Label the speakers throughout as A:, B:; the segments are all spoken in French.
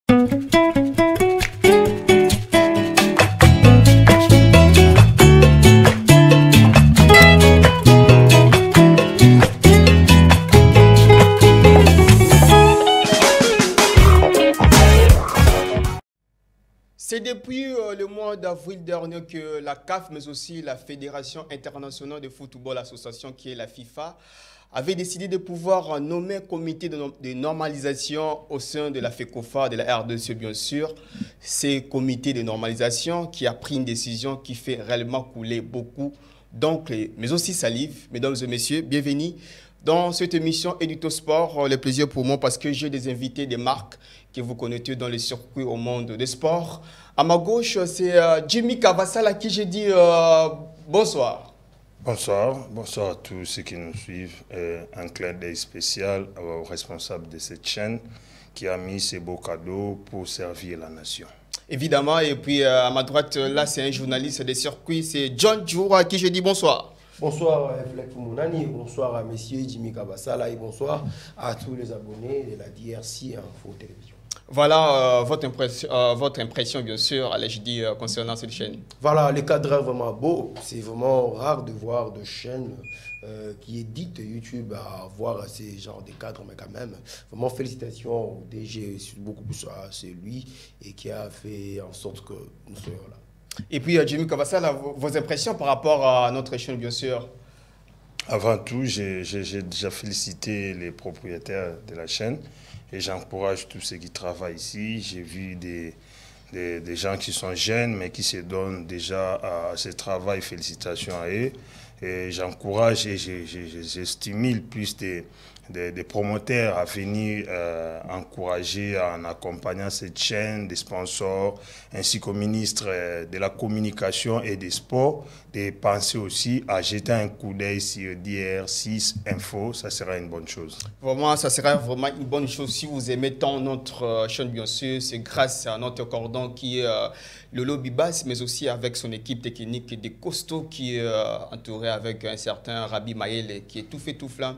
A: C'est depuis le mois d'avril dernier que la CAF, mais aussi la Fédération internationale de football association, qui est la FIFA, avait décidé de pouvoir nommer un comité de normalisation au sein de la FECOFA, de la RDC bien sûr. C'est comité de normalisation qui a pris une décision qui fait réellement couler beaucoup d'encre, mais aussi salive. Mesdames et messieurs, bienvenue dans cette émission Edito Sport. Le plaisir pour moi parce que j'ai des invités des marques que vous connaissez dans les circuits au monde des sports. À ma gauche, c'est Jimmy Cavassal à qui j'ai dit bonsoir.
B: Bonsoir, bonsoir à tous ceux qui nous suivent. Un clin d'œil spécial au responsable de cette chaîne qui a mis ces beaux cadeaux pour servir la nation.
A: Évidemment, et puis à ma droite, là, c'est un journaliste des circuits, c'est John Djour à qui je dis bonsoir.
C: Bonsoir Fleck Fumunani, bonsoir à messieurs Jimmy Kabassala et bonsoir à tous les abonnés de la DRC Info Télévision.
A: Voilà votre impression, bien sûr, allez, je dis, concernant cette chaîne.
C: Voilà, le cadre est vraiment beau. C'est vraiment rare de voir de chaînes qui éditent YouTube à voir ces genres de cadres, mais quand même, vraiment félicitations au DG, beaucoup plus à celui et qui a fait en sorte que nous soyons là.
A: Et puis, Jimmy Kabassala, vos impressions par rapport à notre chaîne, bien sûr?
B: Avant tout, j'ai déjà félicité les propriétaires de la chaîne et j'encourage tous ceux qui travaillent ici. J'ai vu des gens qui sont jeunes, mais qui se donnent déjà à ce travail. Félicitations à eux. Et j'encourage et je stimule plus des promoteurs à venir encourager en accompagnant cette chaîne, des sponsors, ainsi qu'au ministre de la Communication et des Sports, de penser aussi à jeter un coup d'œil sur DR6 Info. Ça sera une bonne chose. Vraiment,
A: ça sera vraiment une bonne chose. Si vous aimez tant notre chaîne, bien sûr, c'est grâce à notre cordon qui est le lobby basse, mais aussi avec son équipe technique des costauds qui est entouré avec un certain Rabi Maël qui est tout fait tout flamme.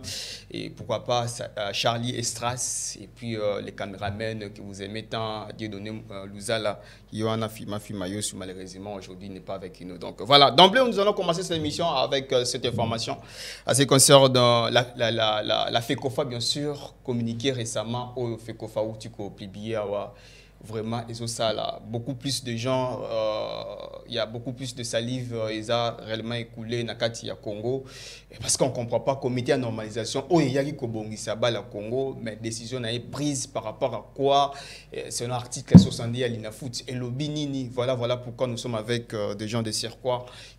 A: Et pourquoi pas Charlie Estras et puis les caméramens que vous aimez tant, Dieudonné Louzala, Yohanna Mafimayo, malheureusement aujourd'hui n'est pas avec nous. Donc voilà, d'emblée nous allons commencer cette émission avec cette information à ce qui concerne la FECOFA, bien sûr, communiqué récemment au FECOFA où tu peux publier vraiment, et ça là, beaucoup plus de gens, il y a beaucoup plus de salive, ils ont réellement écoulé dans le Congo, parce qu'on ne comprend pas, comité de normalisation, il y a le Congo, mais décision est prise par rapport à quoi, c'est l'article 70 à l'INAFOOT, et le Binini, voilà pourquoi nous sommes avec des gens de circuit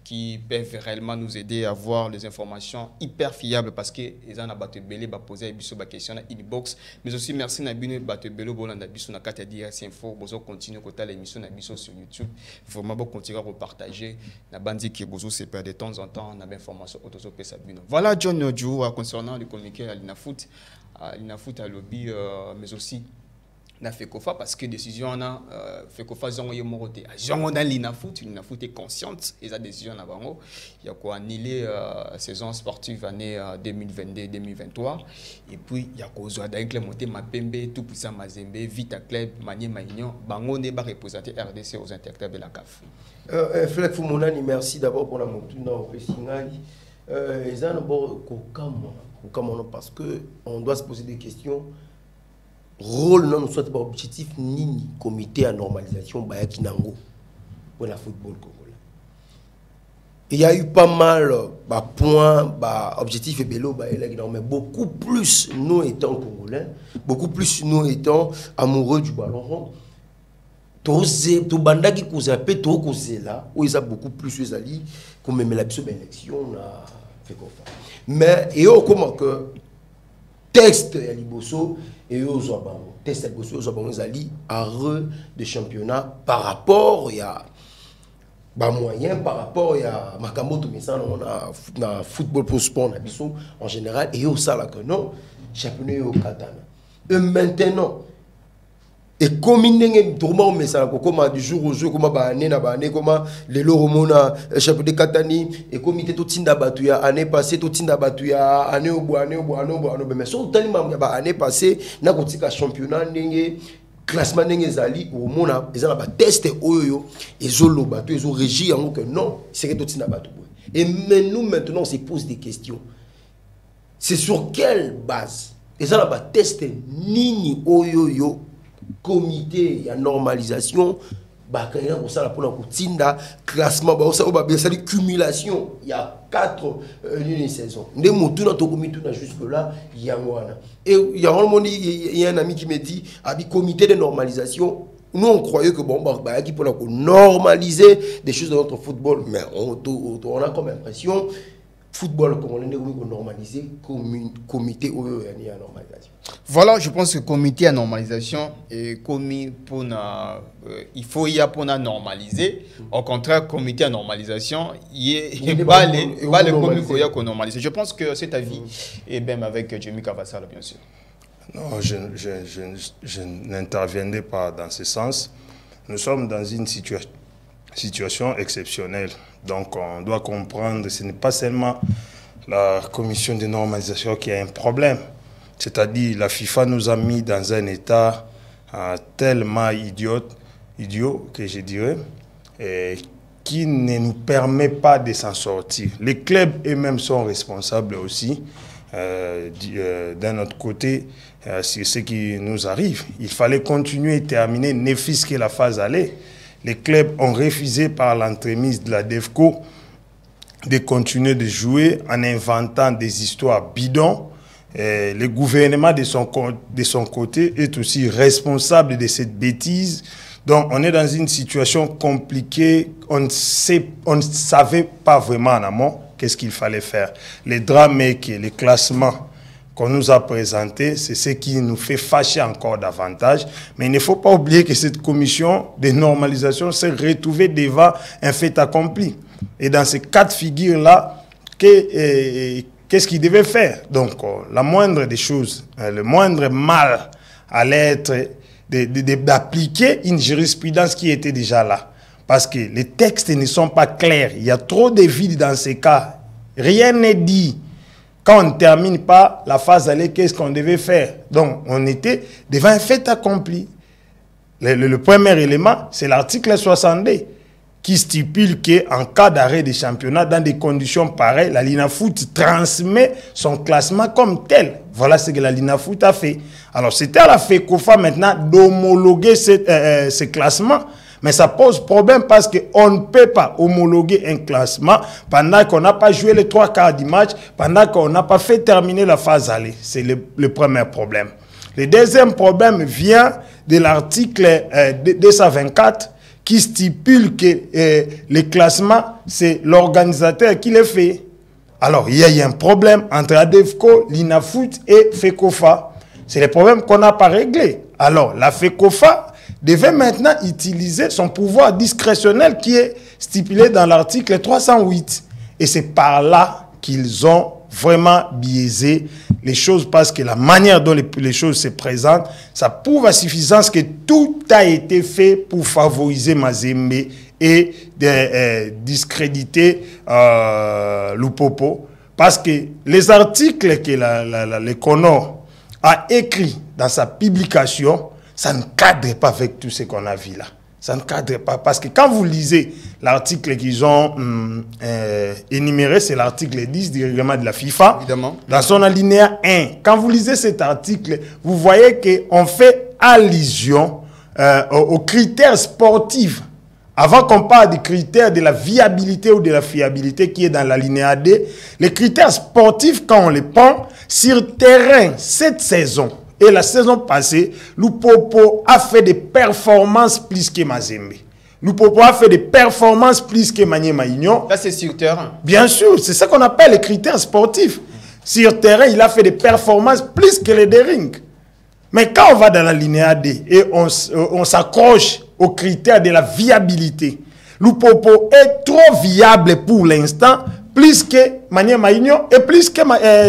A: qui peuvent réellement nous aider à avoir les informations hyper fiables, parce qu'ils ont posé des questions dans inbox, mais aussi merci à Batebele, Info, vous continuez à l'émission sur YouTube. Vraiment, vous continuez à partager. La bande qui vous c'est de temps en temps, on a des informations autour de ça. Voilà John Djou concernant le communiqué à l'INAFOOT à lobby, mais aussi la FECOFA, parce que décision on a FECOFA on a l'INAFOOT est consciente et la décision on a il y a quoi annuler saison sportive année 2022-2023 et puis il y a cause d'inclémenté Mapembe tout puissant Mazembe Vita Club Maniema Union bango ne ba représenter RDC aux interclubs de la CAF.
C: Fleck Fumunani, merci d'abord pour la montuna au Pessingali. Ils ont parce que on doit se poser des questions. Rôle non soit pas objectif ni comité à normalisation ba kinango pour la football congolais. Il y a eu pas mal de points, objectifs et bélo, mais beaucoup plus nous étant congolais, beaucoup plus nous étant amoureux du ballon rond. Tout banda qui cause un peu trop cause là, où ils a beaucoup plus les alliés comme même la élection na fait quoi. Mais et au comment que texte ya liboso et aux texte ya liboso aux alliés arrêt de championnat par rapport ya moyen par rapport à Makamoto mais ça on a na football pour sport na biso en général et au ça là que non championnat au katana et maintenant et comme il tourment mais ça comme du jour au jour comme année na année comme les loromona championnat katani et comité tout tinda batuya année passée tout tinda batuya année au bois mais so tellement année passée na kotika championnat ndenge classement n'engezali au monde ils ont test oyo ezolo bato ezo régir en que non c'est que tout na bato et nous maintenant on se pose des questions c'est sur quelle base ils ont test nini oyo comité ya normalisation bakaya ko sala pour kutinda classement ba ça ba bien sali cumulation il y a 4 saisons ndé mutu na to comité na jusque là yangwana et il y a un monde il y a un ami qui me dit abi comité de normalisation nous on croyait que bon bah qui pour normaliser des choses dans notre football mais on a comme impression football comme on est normalisé comité au normalisation.
A: Voilà, je pense que le comité à normalisation est commis pour il faut y a pour normaliser. Au contraire, comité à normalisation, il est pas le comité qu'on normalise. Je pense que cet avis est même avec Jimmy Cavassal, bien sûr.
B: Non, je n'interviendrai pas dans ce sens. Nous sommes dans une situation exceptionnelle. Donc, on doit comprendre que ce n'est pas seulement la commission de normalisation qui a un problème. C'est-à-dire, la FIFA nous a mis dans un état tellement idiot que je dirais, qui ne nous permet pas de s'en sortir. Les clubs eux-mêmes sont responsables aussi. D'un autre côté, c'est ce qui nous arrive. Il fallait continuer et terminer, ne fût-ce que la phase aller. Les clubs ont refusé par l'entremise de la DEFCO de continuer de jouer en inventant des histoires bidons. Le gouvernement de son côté est aussi responsable de cette bêtise. Donc on est dans une situation compliquée. On ne savait pas vraiment en amont qu'est-ce qu'il fallait faire. Les drames et les classements qu'on nous a présentés, c'est ce qui nous fait fâcher encore davantage. Mais il ne faut pas oublier que cette commission de normalisation s'est retrouvée devant un fait accompli. Et dans ces cas de figure-là, qu'est-ce qu'il devait faire? Donc, la moindre des choses, le moindre mal allait être d'appliquer une jurisprudence qui était déjà là. Parce que les textes ne sont pas clairs. Il y a trop de vides dans ces cas. Rien n'est dit. Quand on ne termine pas la phase aller, qu'est-ce qu'on devait faire? Donc, on était devant un fait accompli. Le premier élément, c'est l'article 62 qui stipule qu'en cas d'arrêt des championnats, dans des conditions pareilles, la Linafoot transmet son classement comme tel. Voilà ce que la Linafoot a fait. Alors, c'était à la FECOFA maintenant d'homologuer ce classement. Mais ça pose problème parce qu'on ne peut pas homologuer un classement pendant qu'on n'a pas joué les 3 quarts du match, pendant qu'on n'a pas fait terminer la phase aller. C'est le premier problème. Le deuxième problème vient de l'article 224 qui stipule que les classements, c'est l'organisateur qui les fait. Alors, il y a un problème entre ADEFCO, l'INAFOOT et FECOFA. C'est le problème qu'on n'a pas réglé. Alors, la FECOFA devait maintenant utiliser son pouvoir discrétionnel qui est stipulé dans l'article 308. Et c'est par là qu'ils ont vraiment biaisé les choses parce que la manière dont les choses se présentent, ça prouve à suffisance que tout a été fait pour favoriser Mazembe et discréditer Lupopo. Parce que les articles que le CONOR a écrits dans sa publication, ça ne cadre pas avec tout ce qu'on a vu là. Ça ne cadre pas. Parce que quand vous lisez l'article qu'ils ont énuméré, c'est l'article 10 du règlement de la FIFA.
A: Évidemment.
B: Dans son alinéa 1, quand vous lisez cet article, vous voyez qu'on fait allusion aux critères sportifs. Avant qu'on parle des critères de la viabilité ou de la fiabilité qui est dans l'alinéa 2, les critères sportifs, quand on les prend, sur terrain, cette saison, et la saison passée, Lupopo a fait des performances plus que Mazembe. Lupopo a fait des performances plus que Maniema Union.
A: Là, c'est sur terrain.
B: Bien sûr, c'est ça qu'on appelle les critères sportifs. Sur terrain, il a fait des performances plus que les Dering. Mais quand on va dans la linéa D et on s'accroche aux critères de la viabilité, Lupopo est trop viable pour l'instant, plus que Maniema Union et plus que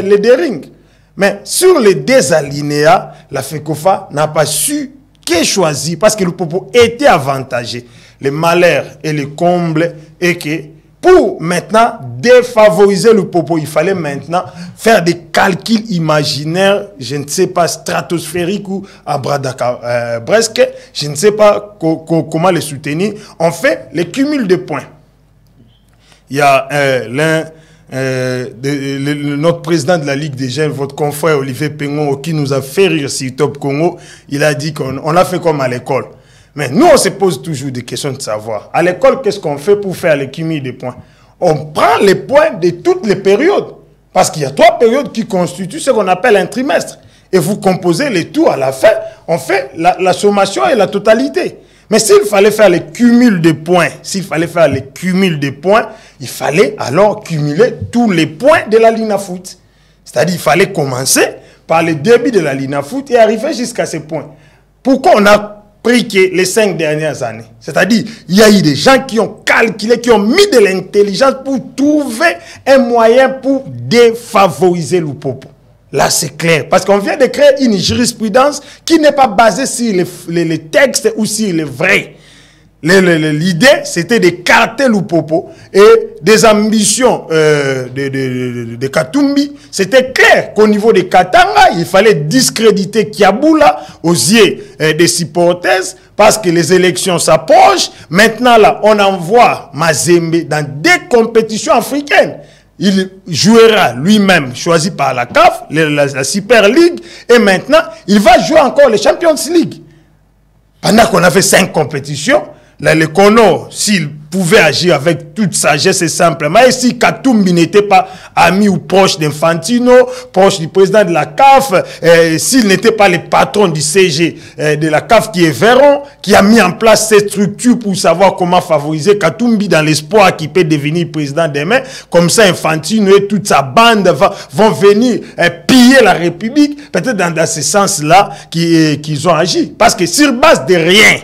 B: les Dering. Mais sur les 2 alinéas, la FECOFA n'a pas su que choisir parce que le Lupopo était avantagé. Le malheur et le comble est que Pour maintenant défavoriser le Popo, il fallait maintenant faire des calculs imaginaires, je ne sais pas, stratosphériques ou abradacabresques, je ne sais pas comment les soutenir. On fait les cumuls de points. Il y a notre président de la Ligue des Jeunes, votre confrère Olivier Pengon, qui nous a fait rire sur Top Congo. Il a dit qu'on a fait comme à l'école. Mais nous, on se pose toujours des questions de savoir. À l'école, qu'est-ce qu'on fait pour faire les cumuls de points? On prend les points de toutes les périodes. Parce qu'il y a 3 périodes qui constituent ce qu'on appelle un trimestre. Et vous composez les tout à la fin. On fait la sommation et la totalité. Mais s'il fallait faire les cumuls de points, il fallait alors cumuler tous les points de la ligne à foot. C'est-à-dire qu'il fallait commencer par le début de la ligne à foot et arriver jusqu'à ces points. Pourquoi on a pris que les 5 dernières années? C'est-à-dire il y a eu des gens qui ont calculé, qui ont mis de l'intelligence pour trouver un moyen pour défavoriser le Popo. Là, c'est clair. Parce qu'on vient de créer une jurisprudence qui n'est pas basée sur les textes ou sur les vrais. L'idée, c'était d'écarter le Popo et des ambitions de Katumbi. C'était clair qu'au niveau de Katanga, il fallait discréditer Kiaboula aux yeux des supporters parce que les élections s'approchent. Maintenant, là, on envoie Mazembe dans des compétitions africaines. Il jouera lui-même, choisi par la CAF, la Super League, et maintenant, il va jouer encore les Champions League. Pendant qu'on a fait 5 compétitions, le Kono, s'il pouvait agir avec toute sagesse et simplement, et si Katumbi n'était pas ami ou proche d'Infantino, proche du président de la CAF, s'il n'était pas le patron du CG de la CAF qui est Véron, qui a mis en place cette structure pour savoir comment favoriser Katumbi dans l'espoir qu'il peut devenir président demain, comme ça Infantino et toute sa bande vont venir piller la République, peut-être dans ce sens-là qu'ils ont agi. Parce que sur base de rien,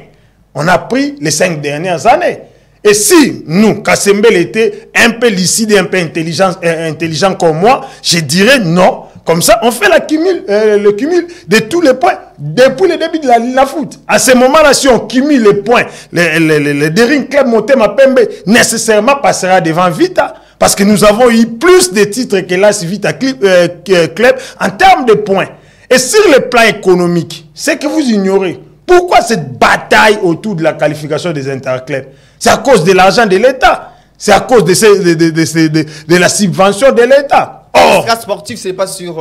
B: on a pris les 5 dernières années. Et si nous, Kassembele était un peu lucide et un peu intelligent comme moi, je dirais non. Comme ça, on fait le cumul de tous les points depuis le début de la foot. À ce moment-là, si on cumule les points, le Daring Club Motema Pembe nécessairement passera devant Vita. Parce que nous avons eu plus de titres que l'AS Vita Club en termes de points. Et sur le plan économique, c'est que vous ignorez. Pourquoi cette bataille autour de la qualification des interclubs? C'est à cause de l'argent de l'État. C'est à cause de la subvention de l'État.
A: Or, le sportif, c'est pas sur...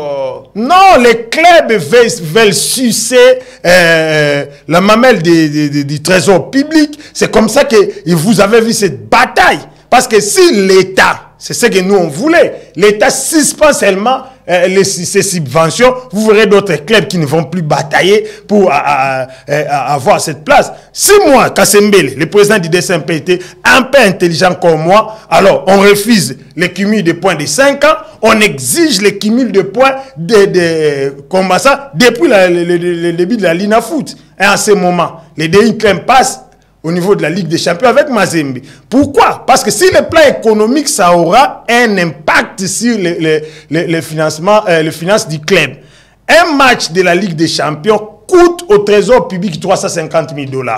B: Non, les clubs veulent sucer la mamelle du trésor public. C'est comme ça que vous avez vu cette bataille. Parce que si l'État, c'est ce que nous on voulait, l'État suspend seulement ces subventions, vous verrez d'autres clubs qui ne vont plus batailler pour avoir cette place. Si moi, Kassembele, le président du DSMP, était un peu intelligent comme moi, alors on refuse le cumul de points de 5 ans, on exige le cumul de points comme ça depuis le début de la ligne à foot. Et en ce moment, les DI Club passent au niveau de la Ligue des Champions avec Mazembe. Pourquoi? Parce que si le plan économique, ça aura un impact sur le financement, les finances du club. Un match de la Ligue des Champions coûte au trésor public 350 000 $.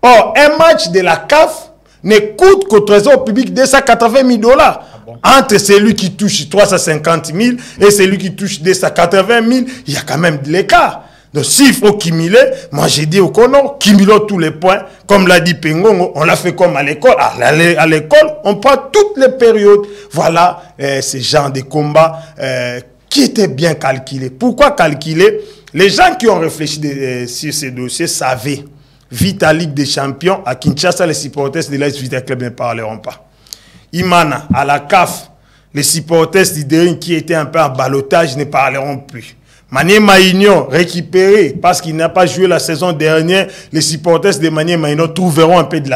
B: Or, un match de la CAF ne coûte qu'au trésor public 280 000 $. Entre celui qui touche 350 000 et celui qui touche 280 000, il y a quand même de l'écart. Donc, s'il faut cumuler, moi j'ai dit au Kono, cumulons tous les points. Comme l'a dit Pengon, on l'a fait comme à l'école. À l'école, on prend toutes les périodes. Voilà ce genre de combat qui était bien calculé. Pourquoi calculer? Les gens qui ont réfléchi sur ces dossiers savaient. Vita Ligue des Champions, à Kinshasa, les supporters de l'AS Vita Club ne parleront pas. Imana, à la CAF, les supporters du Daring qui étaient un peu en ballottage ne parleront plus. Maniema Union récupéré parce qu'il n'a pas joué la saison dernière. Les supporters de Maniema Union trouveront un peu de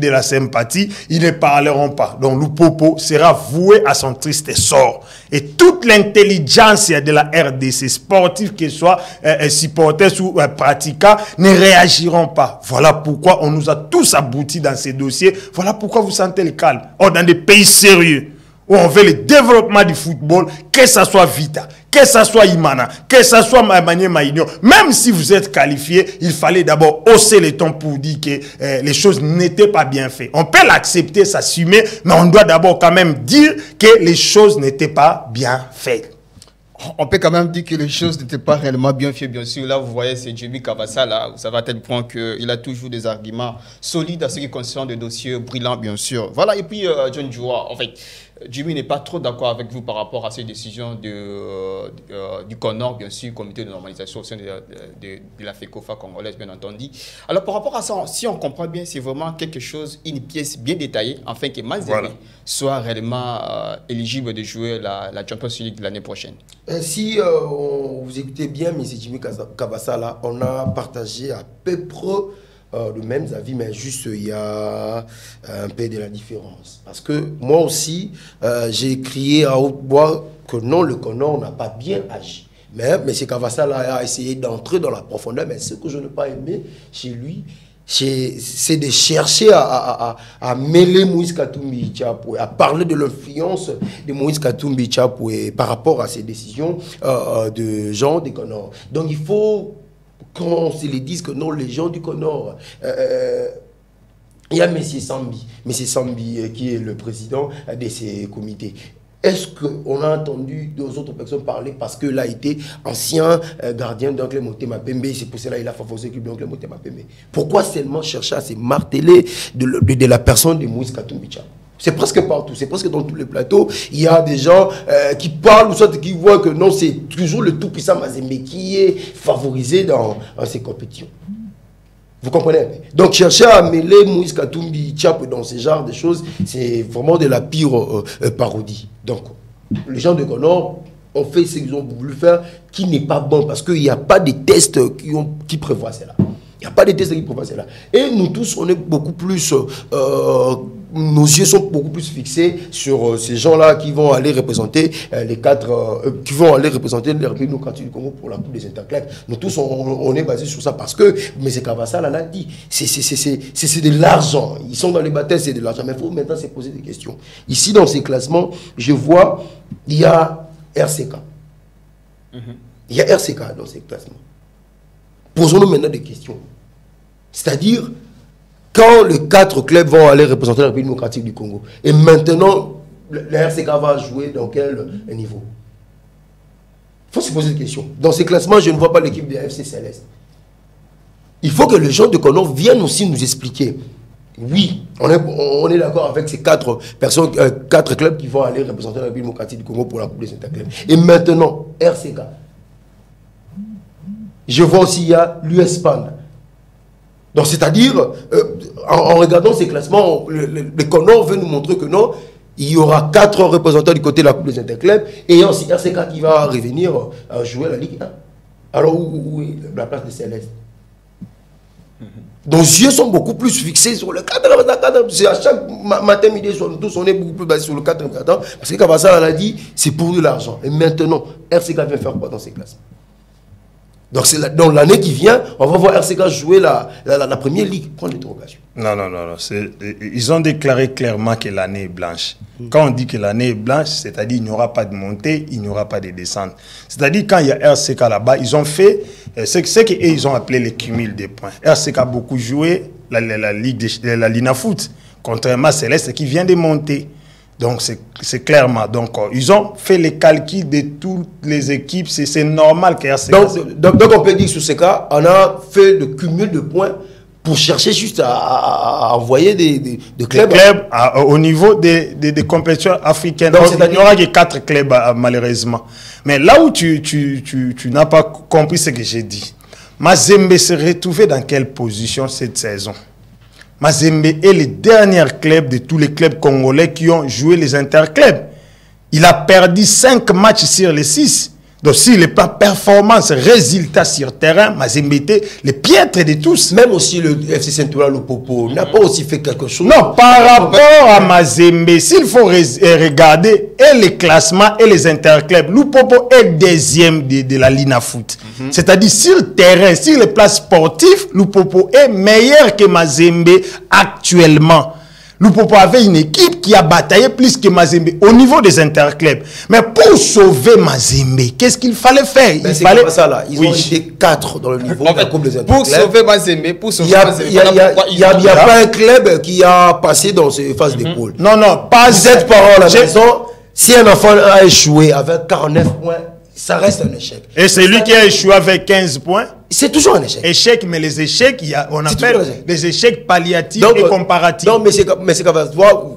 B: la sympathie. Ils ne parleront pas. Donc Lupopo sera voué à son triste sort. Et toute l'intelligence de la RDC, sportifs qu'ils soient supporters ou pratiquants, ne réagiront pas. Voilà pourquoi on nous a tous aboutis dans ces dossiers. Voilà pourquoi vous sentez le calme. Or, dans des pays sérieux, où on veut le développement du football, que ce soit Vita, que ce soit Imana, que ce soit Manier Maïnio, même si vous êtes qualifié, il fallait d'abord hausser les tons pour dire que les choses n'étaient pas bien faites. On peut l'accepter, s'assumer, mais on doit d'abord quand même dire que les choses n'étaient pas bien faites.
A: On peut quand même dire que les choses n'étaient pas réellement bien faites, bien sûr. Là, vous voyez, c'est Jimmy Cavassa, là, vous savez à tel point qu'il a toujours des arguments solides à ce qui concerne des dossiers brillants, bien sûr. Voilà, et puis John Djoua, en fait, Jimmy n'est pas trop d'accord avec vous par rapport à ces décisions du CONOR, bien sûr, comité de normalisation au sein de la FECOFA congolaise, bien entendu. Alors, par rapport à ça, si on comprend bien, c'est vraiment quelque chose, une pièce bien détaillée, afin que Mazembe soit réellement éligible de jouer la Champions League de l'année prochaine.
C: Si vous écoutez bien, M. Jimmy Cavassa, là, on a partagé à peu près de mêmes avis, mais juste il y a un peu de la différence. Parce que moi aussi, j'ai crié à haute voix que non, le CONOR n'a pas bien agi. Mais M. Cavassa là, a essayé d'entrer dans la profondeur, mais ce que je n'ai pas aimé chez lui, c'est de chercher à mêler Moïse Katumbi Tchapoué, à parler de l'influence de Moïse Katumbi Tchapoué par rapport à ces décisions de gens du CONOR. Donc il faut qu'on se les dise que non, les gens du CONOR, il y a M. Sambi qui est le président de ces comités. Est-ce qu'on a entendu deux autres personnes parler parce qu'il a été ancien gardien d'Oncle Motema Pembe, c'est pour cela qu'il a favorisé le club d'Oncle Motema Pembe? Pourquoi seulement chercher à se marteler de la personne de Moïse Katumbi Tchapoué? C'est presque partout, c'est presque dans tous les plateaux. Il y a des gens qui parlent ou soit qui voient que non, c'est toujours le tout-puissant Mazembe qui est favorisé dans ces compétitions. Vous comprenez? Donc chercher à mêler Moïse Katumbi Tchapoué dans ce genre de choses, c'est vraiment de la pire parodie. Donc les gens de CONOR ont fait ce qu'ils ont voulu faire, qui n'est pas bon, parce qu'il n'y a pas de tests qui prévoient cela. Il n'y a pas de tests qui prévoient cela. Et nous tous, on est beaucoup plus... nos yeux sont beaucoup plus fixés sur ces gens-là qui vont aller représenter qui vont aller représenter la République démocratique du Congo pour la Coupe des Interclubs. Nous tous, on est basé sur ça parce que M. Cavassa l'a dit, c'est de l'argent. Ils sont dans les batailles, c'est de l'argent. Mais il faut maintenant se poser des questions. Ici, dans ces classements, je vois, il y a RCK. Il y a RCK dans ces classements. Posons-nous maintenant des questions. C'est-à-dire, quand les 4 clubs vont aller représenter la République démocratique du Congo, et maintenant, le RCK va jouer dans quel niveau? Il faut se poser des questions. Dans ces classements, je ne vois pas l'équipe de FC Céleste. Il faut que les gens de CONOR viennent aussi nous expliquer. Oui, on est d'accord avec ces 4 personnes, 4 clubs qui vont aller représenter la République démocratique du Congo pour la Coupe des Interclubs. Et maintenant, RCK. Je vois aussi, il y a l'USPAN. Donc, c'est-à-dire, en regardant ces classements, le CONOR veut nous montrer que non, il y aura 4 représentants du côté de la Coupe des Interclubs et aussi RCK qui va revenir jouer la Ligue 1. Alors, où est la place de Céleste? Donc, les yeux sont beaucoup plus fixés sur le cadre. C'est à chaque matin, midi, soir, nous tous, on est beaucoup plus basés sur le cadre. Parce que Cavassa l'a dit, c'est pour de l'argent. Et maintenant, RCK vient faire quoi dans ces classements? Donc, dans l'année qui vient, on va voir RCK jouer la première ligue. Point d'interrogation.
B: Non. Ils ont déclaré clairement que l'année est blanche. Quand on dit que l'année est blanche, c'est-à-dire qu'il n'y aura pas de montée, il n'y aura pas de descente. C'est-à-dire quand il y a RCK là-bas, ils ont fait ce qu'ils ont appelé le cumul des points. RCK a beaucoup joué la ligue la Linafoot, contrairement à Céleste qui vient de monter. Donc, c'est clairement. Donc, ils ont fait les calculs de toutes les équipes. C'est normal que RCK...
C: Donc, on peut dire que sur ce cas, on a fait le cumul de points pour chercher juste à envoyer des clubs.
B: Des clubs au niveau des compétitions africaines. Donc, il n'y aura que 4 clubs, malheureusement. Mais là où tu n'as pas compris ce que j'ai dit, Mazembe s'est retrouvé dans quelle position cette saison? Mazembe est le dernier club de tous les clubs congolais qui ont joué les interclubs. Il a perdu 5 matchs sur les 6. Donc, s'il n'est pas performance, résultat sur terrain, Mazembe était le piètre de tous.
C: Même aussi le FC Saint-Oula, le Popo, n'a pas aussi fait quelque chose.
B: Non, par rapport à Mazembe, s'il faut regarder et les classements et les interclubs, le Popo est deuxième de la Linafoot. C'est-à-dire, sur le terrain, sur les places sportives, le Popo est meilleur que Mazembe actuellement. Lupopo avait une équipe qui a bataillé plus que Mazembe au niveau des interclubs. Mais pour sauver Mazembe, qu'est-ce qu'il fallait faire?
C: Il fallait pas ça là. Ils ont été 4 dans le niveau de la Coupe des interclubs.
A: Pour sauver Mazembe, il n'y
C: a pas un club qui a passé dans ces phases d'épaule.
B: Non, non, pas.
C: Vous êtes parents à la maison. Si un enfant a échoué avec 49 points, ça reste un échec.
B: Et c'est lui qui a échoué avec 15 points.
C: C'est toujours un échec.
B: Échec, mais les échecs, on appelle des échecs palliatifs
C: donc,
B: et comparatifs.
C: Non, mais c'est comme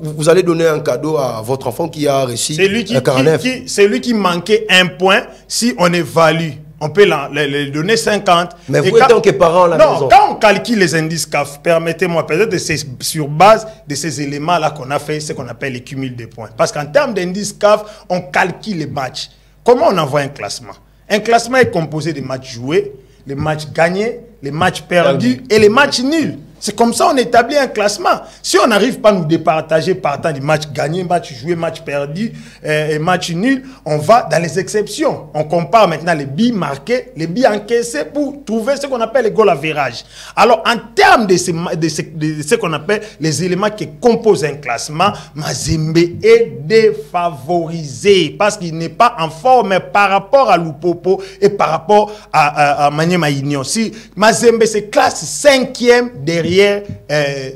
C: vous allez donner un cadeau à votre enfant qui a réussi un 49.
B: C'est lui qui manquait un point. Si on évalue, on peut lui donner 50.
C: Mais vous êtes que parent à la maison.
B: Non, quand on calcule les indices CAF, permettez-moi, peut-être c'est sur base de ces éléments-là qu'on a fait ce qu'on appelle les cumuls de points. Parce qu'en termes d'indices CAF, on calcule les matchs. Comment on envoie un classement? Un classement est composé de matchs joués, les matchs gagnés, les matchs perdus et les matchs nuls. C'est comme ça qu'on établit un classement. Si on n'arrive pas à nous départager partant du match gagné, match joué, match perdu et match nul, on va dans les exceptions. On compare maintenant les billes marqués, les billes encaissés pour trouver ce qu'on appelle les goal average. Alors, en termes de ce qu'on appelle les éléments qui composent un classement, Mazembe est défavorisé parce qu'il n'est pas en forme par rapport à Lupopo et par rapport à Maniema Union. Si Mazembe se classe 5e derrière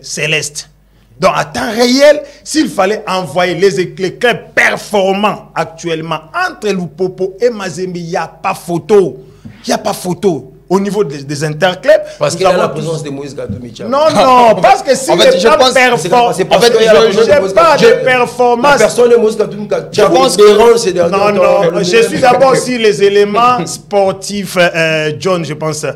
B: Céleste. Donc, à temps réel, s'il fallait envoyer les clubs performants actuellement entre Lupopo et Mazembe, il n'y a pas photo. Il n'y a pas photo. Au niveau des interclubs.
C: Parce qu'il y a la présence de Moïse Gatomicha.
B: Non, non, parce que si les gens performent, je n'ai pas de performance.
C: Personne de Moïse Gatomicha.
B: Je pense que non, non, je suis d'abord sur les éléments sportifs, John, je pense.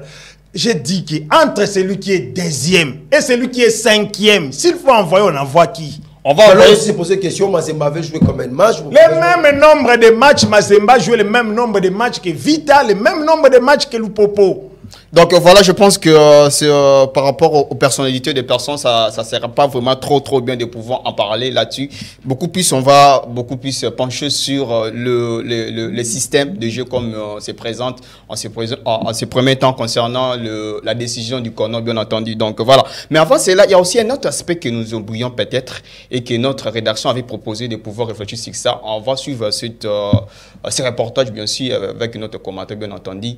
B: J'ai dit qu'entre celui qui est 10e et celui qui est 5e, s'il faut envoyer, on envoie qui?
C: On va alors se poser question, Mazemba avait joué combien de matchs?
B: Le même nombre de matchs, Mazemba joué le même nombre de matchs que Vita, le même nombre de matchs que Lupopo.
A: Donc voilà, je pense que c'est par rapport aux personnalités des personnes, ça ne sert pas vraiment trop bien de pouvoir en parler là-dessus. On va beaucoup plus pencher sur le système de jeu comme se présente en ces premiers temps concernant la décision du CONO, bien entendu. Donc voilà. Mais avant cela, il y a aussi un autre aspect que nous oublions peut-être et que notre rédaction avait proposé de pouvoir réfléchir sur ça. On va suivre ce reportage, bien sûr, avec notre commentaire, bien entendu,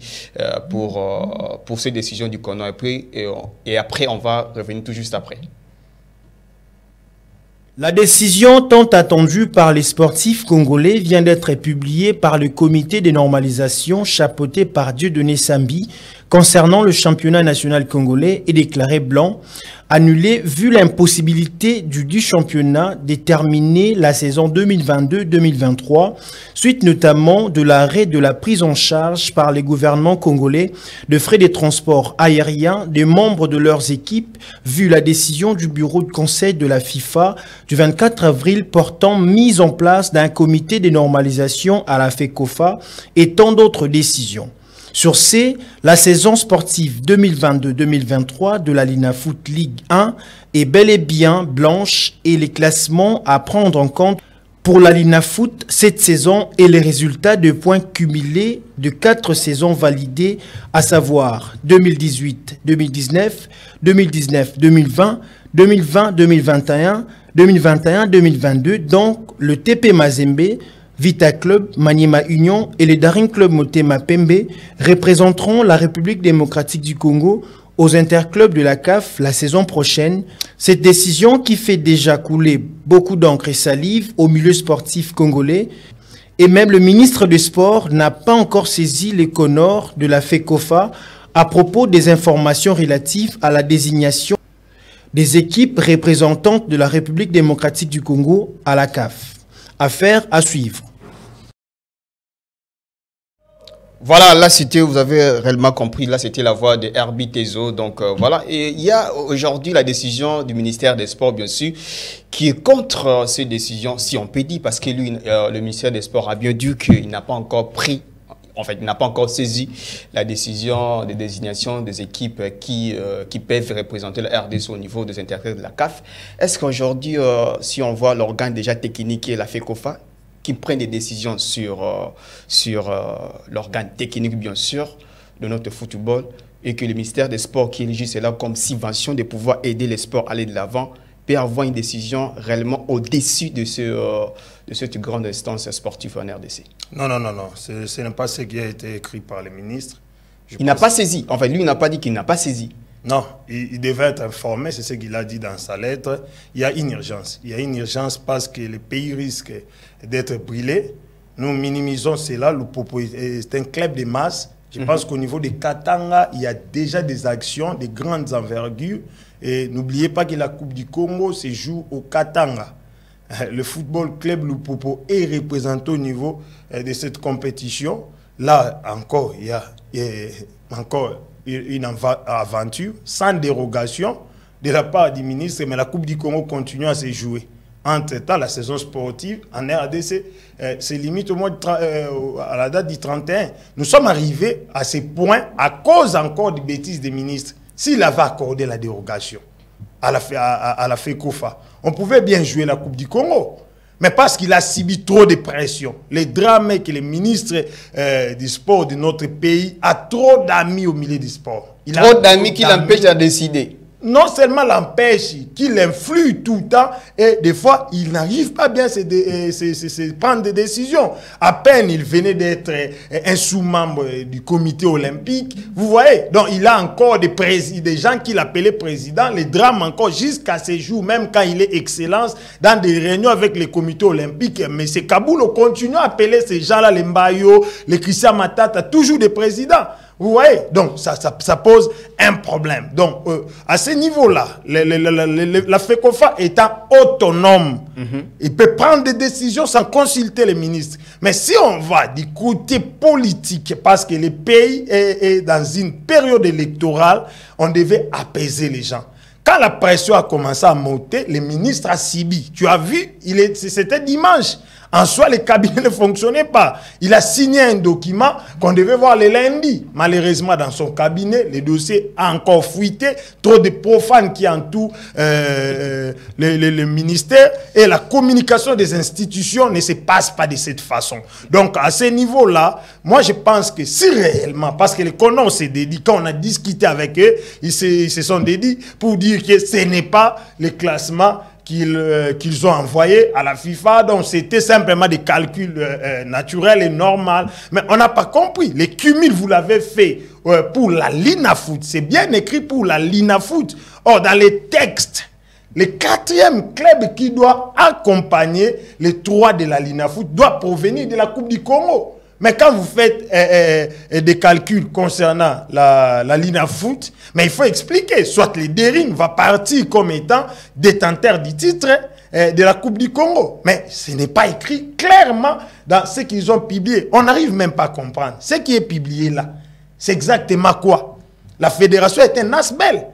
A: pour ces décisions du CONO et après on va revenir tout juste après.
D: La décision tant attendue par les sportifs congolais vient d'être publiée par le comité de normalisation chapeauté par Dieudonné Sambi concernant le championnat national congolais est déclaré blanc, annulé vu l'impossibilité du championnat de terminer la saison 2022-2023, suite notamment de l'arrêt de la prise en charge par les gouvernements congolais de frais de transport aérien des membres de leurs équipes, vu la décision du bureau de conseil de la FIFA du 24 avril portant mise en place d'un comité de normalisation à la FECOFA et tant d'autres décisions. Sur ce, la saison sportive 2022-2023 de la Linafoot Ligue 1 est bel et bien blanche et les classements à prendre en compte pour la Linafoot cette saison et les résultats de points cumulés de 4 saisons validées, à savoir 2018-2019, 2019-2020, 2020-2021, 2021-2022, donc le TP Mazembe, Vita Club, Maniema Union et le Daring Club Motema Pembe représenteront la République démocratique du Congo aux interclubs de la CAF la saison prochaine. Cette décision qui fait déjà couler beaucoup d'encre et salive au milieu sportif congolais et même le ministre des Sports n'a pas encore saisi les connors de la FECOFA à propos des informations relatives à la désignation des équipes représentantes de la République démocratique du Congo à la CAF. Affaire à suivre.
A: Voilà, là c'était, vous avez réellement compris, là c'était la voix de Herbie Tezo. Donc voilà, et il y a aujourd'hui la décision du ministère des Sports, bien sûr, qui est contre ces décisions, si on peut dire, parce que lui, le ministère des Sports a bien dit qu'il n'a pas encore pris, en fait, il n'a pas encore saisi la décision de désignation des équipes qui peuvent représenter le RDC au niveau des interclubs de la CAF. Est-ce qu'aujourd'hui, si on voit l'organe déjà technique et la FECOFA, qui prennent des décisions sur l'organe technique, bien sûr, de notre football, et que le ministère des Sports qui élit cela comme subvention de pouvoir aider les sports à aller de l'avant, peut avoir une décision réellement au-dessus de cette grande instance sportive en RDC?
B: Non, non, non, non. Ce n'est pas ce qui a été écrit par le ministre.
A: Il n'a pas saisi. En fait, lui, il n'a pas dit qu'il n'a pas saisi.
B: Non, il devait être informé, c'est ce qu'il a dit dans sa lettre. Il y a une urgence. Il y a une urgence parce que le pays risque d'être brûlé. Nous minimisons cela. C'est un club de masse. Je pense qu'au niveau de Katanga, il y a déjà des actions de grandes envergures. Et n'oubliez pas que la Coupe du Congo se joue au Katanga. Le football club Lupopo est représenté au niveau de cette compétition. Là encore, il y a encore une aventure sans dérogation de la part du ministre, mais la Coupe du Congo continue à se jouer. Entre-temps, la saison sportive en RDC se limite à la date du 31. Nous sommes arrivés à ce point à cause encore des bêtises des ministres. S'il avait accordé la dérogation à la FECOFA, on pouvait bien jouer la Coupe du Congo. Mais parce qu'il a subi trop de pression, les drames que le ministre du sport de notre pays a trop d'amis au milieu du sport.
A: Trop d'amis qui l'empêchent de décider.
B: Non seulement l'empêche, qu'il influe tout le temps, et des fois, il n'arrive pas bien à prendre des décisions. À peine il venait d'être un sous-membre du comité olympique. Vous voyez, donc il a encore des gens qu'il appelait président, les drames encore jusqu'à ces jours, même quand il est excellence, dans des réunions avec le comité olympique. Mais c'est Kaboul continue à appeler ces gens-là, les Mbayo, les Christian Matata, toujours des présidents. Vous voyez, donc ça pose un problème. Donc, à ce niveau-là, la FECOFA étant autonome, il peut prendre des décisions sans consulter les ministres. Mais si on va du côté politique, parce que le pays est dans une période électorale, on devait apaiser les gens. Quand la pression a commencé à monter, le ministre a subi. Tu as vu, c'était dimanche. En soi, le cabinet ne fonctionnait pas. Il a signé un document qu'on devait voir le lundi. Malheureusement, dans son cabinet, le dossier a encore fuité. Trop de profanes qui entourent le ministère. Et la communication des institutions ne se passe pas de cette façon. Donc, à ce niveau-là, moi, je pense que si réellement, parce que les colons s'est dédié, quand on a discuté avec eux, ils se sont dédiés pour dire que ce n'est pas le classement qu'ils ont envoyé à la FIFA. Donc, c'était simplement des calculs naturels et normaux. Mais on n'a pas compris. Les cumuls, vous l'avez fait pour la Linafoot. C'est bien écrit pour la Linafoot. Or, dans les textes, le 4e club qui doit accompagner les 3 de la Linafoot doit provenir de la Coupe du Congo. Mais quand vous faites des calculs concernant la Linafoot, mais il faut expliquer, soit le Dering va partir comme étant détenteur du titre de la Coupe du Congo. Mais ce n'est pas écrit clairement dans ce qu'ils ont publié. On n'arrive même pas à comprendre. Ce qui est publié là, c'est exactement quoi? La fédération est un asbel.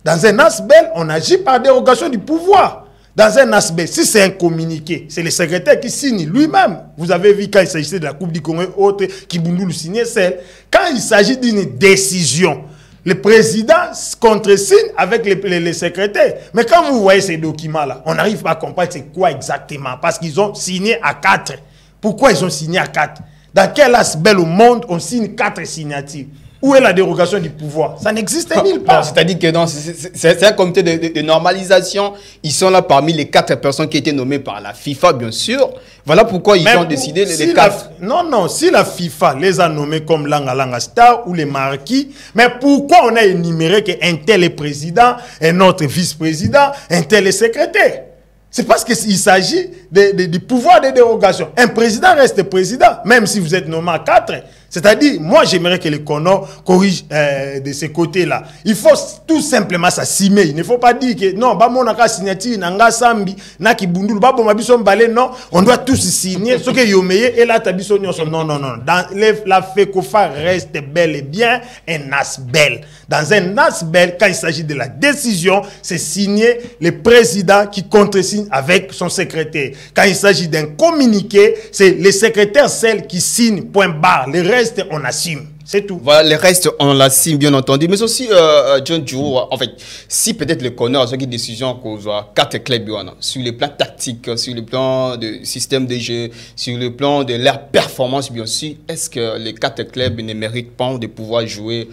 B: Dans un asbel, on agit par dérogation du pouvoir. Dans un aspect, si c'est un communiqué, c'est le secrétaire qui signe lui-même. Vous avez vu quand il s'agissait de la Coupe du Congo et autres, qui le signait celle. Quand il s'agit d'une décision, le président contresigne avec les secrétaires. Mais quand vous voyez ces documents-là, on n'arrive pas à comprendre c'est quoi exactement. Parce qu'ils ont signé à 4. Pourquoi ils ont signé à 4? Dans quel aspect au monde on signe 4 signatures? Où est la dérogation du pouvoir? Ça n'existe nulle part.
A: C'est-à-dire que c'est un comité de normalisation. Ils sont là parmi les 4 personnes qui étaient nommées par la FIFA, bien sûr. Voilà pourquoi ils ont décidé les 4.
B: Non, si la FIFA les a nommés comme Langa Star ou les marquis, mais pourquoi on a énuméré qu'un tel est président, un autre vice-président, un tel est secrétaire? C'est parce qu'il s'agit du pouvoir de dérogation. Un président reste président, même si vous êtes nommé à 4. C'est-à-dire, moi, j'aimerais que les colons corrigent de ce côté-là. Il faut tout simplement s'assumer. Il ne faut pas dire que non, non, on doit tous signer. Ce que Yomeye et là, non, non, non. La FECOFA reste bel et bien un asbel. Dans un asbel, quand il s'agit de la décision, c'est signer le président qui contresigne avec son secrétaire. Quand il s'agit d'un communiqué, c'est le secrétaire seul qui signe, point barre. Le reste, on assume. C'est tout.
A: Voilà, le reste, on l'assume, bien entendu. Mais aussi, John Djou, en fait, si peut-être le connaît à ce qui décision cause 4 clubs, sur le plan tactique, sur le plan de système de jeu, sur le plan de leur performance, bien sûr, est-ce que les 4 clubs ne méritent pas de pouvoir jouer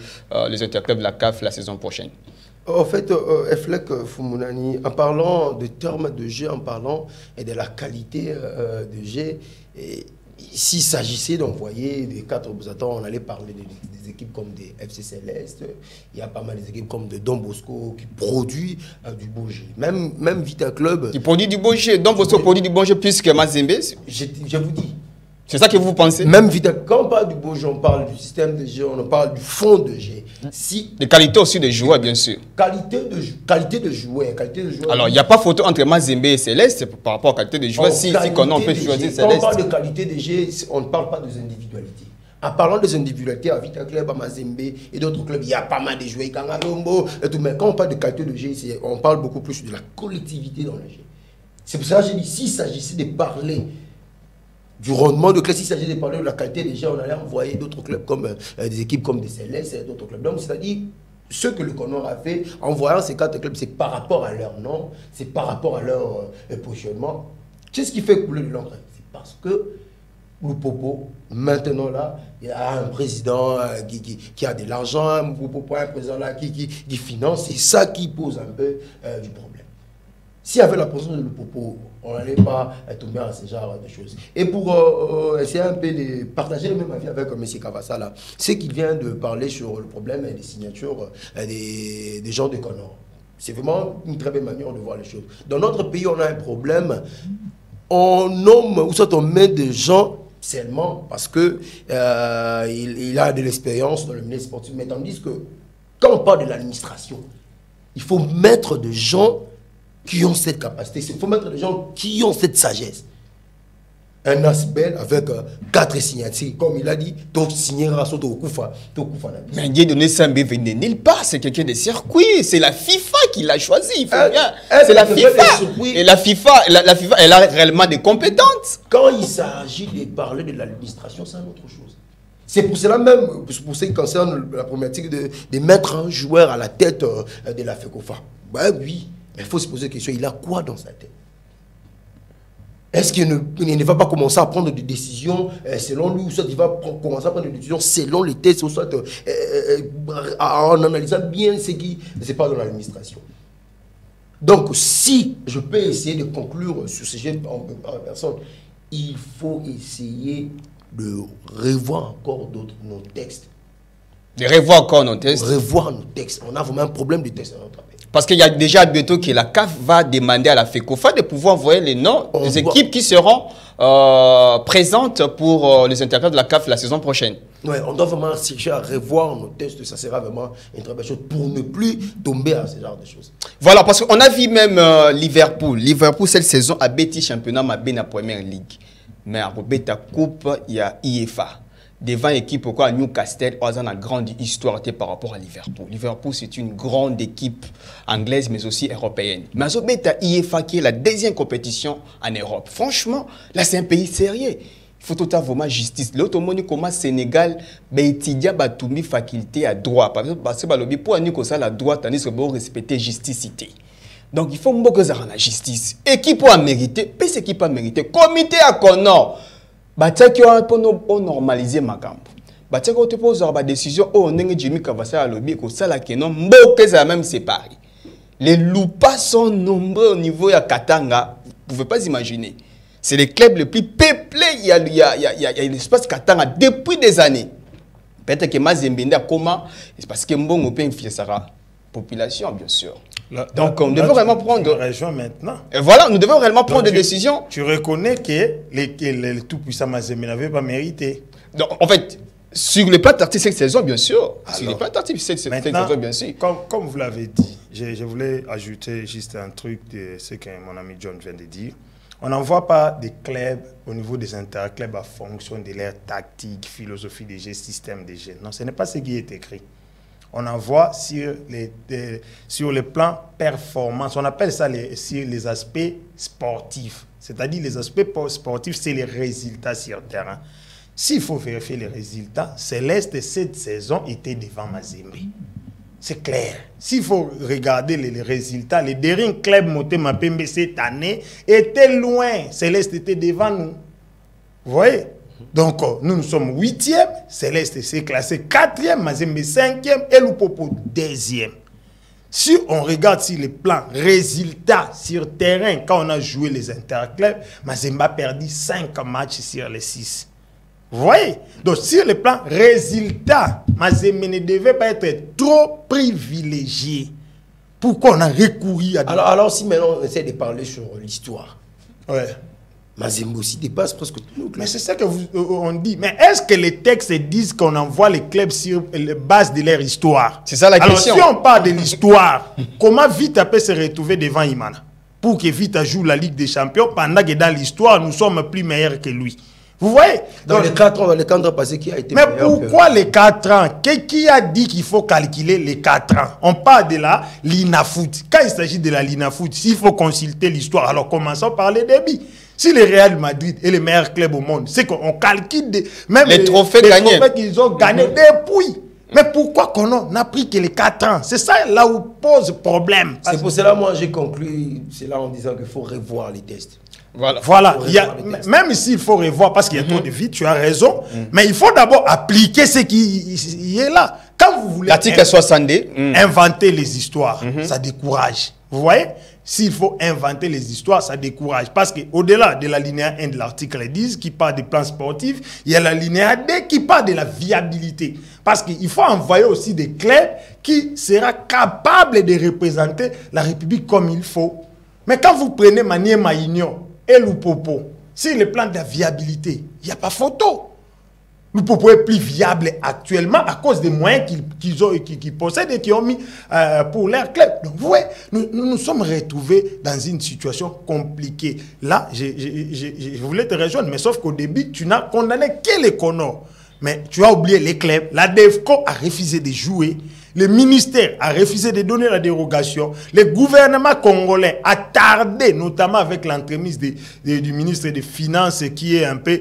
A: les interclubs de la CAF la saison prochaine?
C: En fait, Eflek Fumunani, en parlant de termes de jeu, en parlant de la qualité de jeu, s'il s'agissait d'envoyer des 4 représentants, on allait parler des équipes comme des FC Céleste, il y a pas mal d'équipes comme de Don Bosco qui produit du beau jeu. Même Vita Club...
A: Qui produit du beau jeu. Don Bosco produit du beau jeu plus que Mazembe.
C: Je vous dis.
A: C'est ça que vous pensez?
C: Même quand on parle du beau jeu, on parle du système de jeu, on parle du fond de jeu. Si,
A: de qualité aussi des joueurs, bien sûr.
C: Qualité de joueurs.
A: Alors, il n'y a pas photo entre Mazembe et Céleste par rapport à la qualité des joueurs. Si on peut choisir Céleste.
C: Quand on parle de qualité de jeu, on ne parle pas des individualités. En parlant des individualités, à Vita Club, à Mazembe et d'autres clubs, il y a pas mal de joueurs, Kangalombo et tout. Mais quand on parle de qualité de jeu, on parle beaucoup plus de la collectivité dans le jeu. C'est pour ça que j'ai dit, s'il s'agissait de parler du rendement de classe, s'il s'agissait de parler de la qualité des gens, on allait envoyer d'autres clubs comme des équipes comme des Célestes et d'autres clubs. Donc, c'est-à-dire, ce que le Conor a fait en voyant ces 4 clubs, c'est par rapport à leur nom, c'est par rapport à leur positionnement. Qu'est-ce qui fait couler de l'encre? C'est parce que Loupopo, maintenant là, il y a un président qui a de l'argent, Loupopo, un président là qui finance, c'est ça qui pose un peu du problème. S'il y avait la présence de Loupopo, on n'allait pas tomber à ce genre de choses. Et pour essayer un peu de partager le même avis avec M. Kavassa, là, c'est qu'il vient de parler sur le problème des signatures des gens de Conor. C'est vraiment une très belle manière de voir les choses. Dans notre pays, on a un problème. On nomme, ou soit on met des gens seulement parce que il a de l'expérience dans le milieu sportif. Mais tandis que quand on parle de l'administration, il faut mettre des gens qui ont cette capacité. Il faut mettre des gens qui ont cette sagesse. Un Asbel avec 4 signatures, comme il a dit, donc signera sur Tokufa.
A: Mais Dieu donné Sambe venait nulle part, c'est quelqu'un de circuit, c'est la FIFA qui l'a choisi, il faut bien. C'est la FIFA. Et la FIFA, elle a réellement des compétences.
C: Quand il s'agit de parler de l'administration, c'est une autre chose. C'est pour cela même, pour ce qui concerne la problématique de mettre un joueur à la tête de la FECOFA. Ben oui. Il faut se poser la question, il a quoi dans sa tête? Est-ce qu'il ne va pas commencer à prendre des décisions selon lui, ou soit il va commencer à prendre des décisions selon les tests, ou soit en analysant bien ce qui se passe dans l'administration? Donc, si je peux essayer de conclure sur ce sujet en personne, il faut essayer de revoir encore nos textes.
A: De revoir encore nos textes?
C: Revoir nos textes. On a vraiment un problème de texte dans notre pays.
A: Parce qu'il y a déjà bientôt que la CAF va demander à la FECOFA de pouvoir envoyer les noms des équipes qui seront présentes pour les interclubs de la CAF la saison prochaine.
C: Oui, on doit vraiment chercher à revoir nos tests. Ça sera vraiment une très belle chose pour ne plus tomber à ce genre de choses.
A: Voilà, parce qu'on a vu même Liverpool. Liverpool, cette saison, a bêti championnat, mais bien la première ligue. Mais à la coupe, il y a IFA. Devant l'équipe, pourquoi Newcastle, on a une grande histoire par rapport à Liverpool. Liverpool, c'est une grande équipe anglaise, mais aussi européenne. Mais à IFA, qui est la 2e compétition en Europe. Franchement, là, c'est un pays sérieux. Il faut tout avoir vraiment justice. L'autre monde, comme Sénégal, étudier la faculté à droit. Parce que pour nous, ça la droit, tandis que vous respecter justicité. Donc, il faut que ça la justice. Équipe a mérité, puis équipe a mérité. Comité à Conor. Batia qui ont normalisé ma camp. Batia qui pose la décision, oh, on est Jimmy Kavassa à l'objet, que ça la kenon, mboke ça même séparé. Les loupas sont nombreux au niveau de Katanga, vous ne pouvez pas imaginer. C'est les clubs les plus peuplés, il y a l'espace Katanga depuis des années. Peut-être que Mazembe a comment, c'est parce que Mbongo peut influer sa population, bien sûr. Donc, on devait vraiment prendre.
B: Maintenant.
A: Et voilà, nous devons réellement prendre des décisions.
B: Tu reconnais que les tout-puissants Mazembe n'avaient pas mérité.
A: Donc, en fait, sur le plan tactique cette saison, bien sûr. Alors, sur le plan tactique cette saison, bien sûr.
B: Comme vous l'avez dit, je voulais ajouter juste un truc de ce que mon ami John vient de dire. On n'envoie pas des clubs au niveau des interclubs à fonction de leur tactique, philosophie de jeu, système de jeu. Non, ce n'est pas ce qui est écrit. On envoie sur le plan performance. On appelle ça sur les aspects sportifs. C'est-à-dire les aspects sportifs, c'est les résultats sur le terrain. S'il faut vérifier les résultats, Céleste cette saison était devant Mazembe. C'est clair. S'il faut regarder les résultats, les derniers clubs Motema Pembe cette année étaient loin. Céleste était devant nous. Vous voyez? Donc, nous sommes 8e, Céleste s'est classé 4e, Mazembe 5e et Lupopo 2e. Si on regarde sur les plans résultats sur terrain, quand on a joué les interclubs, Mazembe a perdu 5 matchs sur les 6. Vous voyez? Donc, sur le plan résultat, Mazembe ne devait pas être trop privilégié. Pourquoi on a recouru à...
C: Alors si maintenant on essaie de parler sur l'histoire,
B: ouais.
C: Mazembe aussi dépasse presque tout le club.
B: Mais c'est ça que on dit. Mais est-ce que les textes disent qu'on envoie les clubs sur la base de leur histoire?
A: C'est ça la question.
B: Alors si on parle de l'histoire, comment Vita peut se retrouver devant Imana pour que Vita joue la Ligue des Champions pendant que dans l'histoire, nous sommes plus meilleurs que lui? Vous voyez?
C: Dans les 4 ans passés, qui a été
B: mais pourquoi les 4 ans? Qui a dit qu'il faut calculer les 4 ans? On parle de la Linafoot. Quand il s'agit de la Linafoot, s'il faut consulter l'histoire, alors commençons par les débits. Si le Real Madrid est le meilleur club au monde, c'est qu'on calcule même
A: les trophées gagnés
B: qu'ils ont gagnés depuis. Mais pourquoi qu'on n'a pris que les 4 ans? C'est ça là où pose problème.
C: C'est pour cela moi j'ai conclu cela en disant qu'il faut revoir les tests.
B: Voilà. Même s'il faut revoir, parce qu'il y a trop de vides, tu as raison, mais il faut d'abord appliquer ce qui est là. Quand vous voulez inventer les histoires, ça décourage. Vous voyez? S'il faut inventer les histoires, ça décourage. Parce qu'au-delà de la linéa 1 de l'article 10 qui parle des plans sportifs, il y a la linéa 2 qui parle de la viabilité. Parce qu'il faut envoyer aussi des clubs qui sera capable de représenter la République comme il faut. Mais quand vous prenez Maniema Union et Lupopo, sur le plan de la viabilité, il n'y a pas photo. Lupopo est plus viable actuellement à cause des moyens qu'ils possèdent et qu'ils ont mis pour leur club. Donc, vous voyez, nous sommes retrouvés dans une situation compliquée. Là, je voulais te rejoindre, mais sauf qu'au début, tu n'as condamné que les Conors. Mais tu as oublié les clubs. La DEFCO a refusé de jouer. Le ministère a refusé de donner la dérogation. Le gouvernement congolais a tardé, notamment avec l'entremise du ministre des Finances, qui est un peu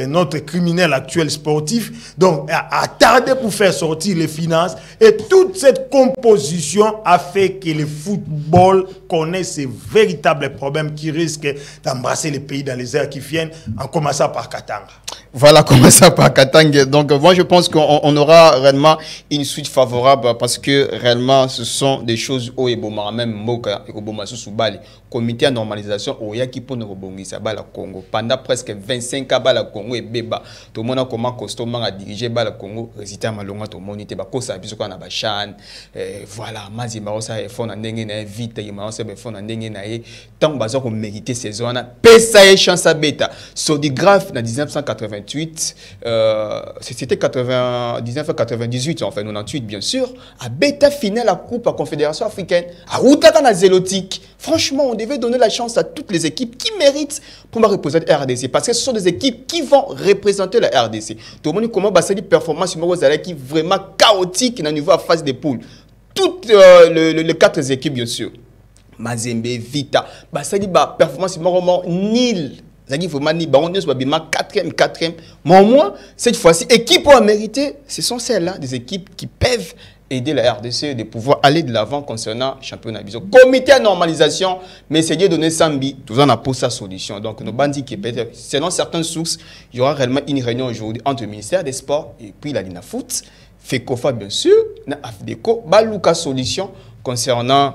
B: notre criminel actuel sportif. Donc, a tardé pour faire sortir les finances. Et toute cette composition a fait que le football connaît ces véritables problèmes qui risquent d'embrasser les pays dans les airs qui viennent, en commençant par Katanga.
A: Voilà, commençant par Katanga. Donc, moi, je pense qu'on aura réellement une suite favorable parce que réellement, ce sont des choses où Eboma, même Moka, Eboma Soussoubali, comité de normalisation, où il y a qui pour nous rebondir à la Congo. Pendant presque 25 ans, la Congo et Beba, tout le monde a comment Costomang a dirigé la Congo, résultat Malonga, tout le monde était bas, ça a vu ce qu'on a bachan. Voilà, Mazima, ça est fond en dengue, vite, il m'a fait fond en dengue, tant que vous méritez ces zones, PSA et chance à bêta. Sur du graphe, en 1988, c'était 1998, enfin 98 bien sûr, à bêta finale la Coupe à Confédération africaine, à Outata na Zélotique. Franchement, on devait donner la chance à toutes les équipes qui méritent pour représenter la RDC. Parce que ce sont des équipes qui vont représenter la RDC. Tout le monde comment basser des performances qui vraiment chaotiques dans le niveau à phase des poules. Toutes les 4 équipes, bien sûr. Mazembe, Vita, basser des performances vraiment nil. Quatrième. Mais au moins, cette fois-ci, équipe à mériter, ce sont celles-là, des équipes qui peuvent aider la RDC de pouvoir aller de l'avant concernant le championnat. Comité de normalisation, mais c'est de donner Sambi, tout ça, on a posé sa solution. Donc, nous bandits qui peut-être, selon certaines sources, il y aura réellement une réunion aujourd'hui entre le ministère des Sports et puis la Linafoot, FECOFA bien sûr, na AFDECO, Balouka solution concernant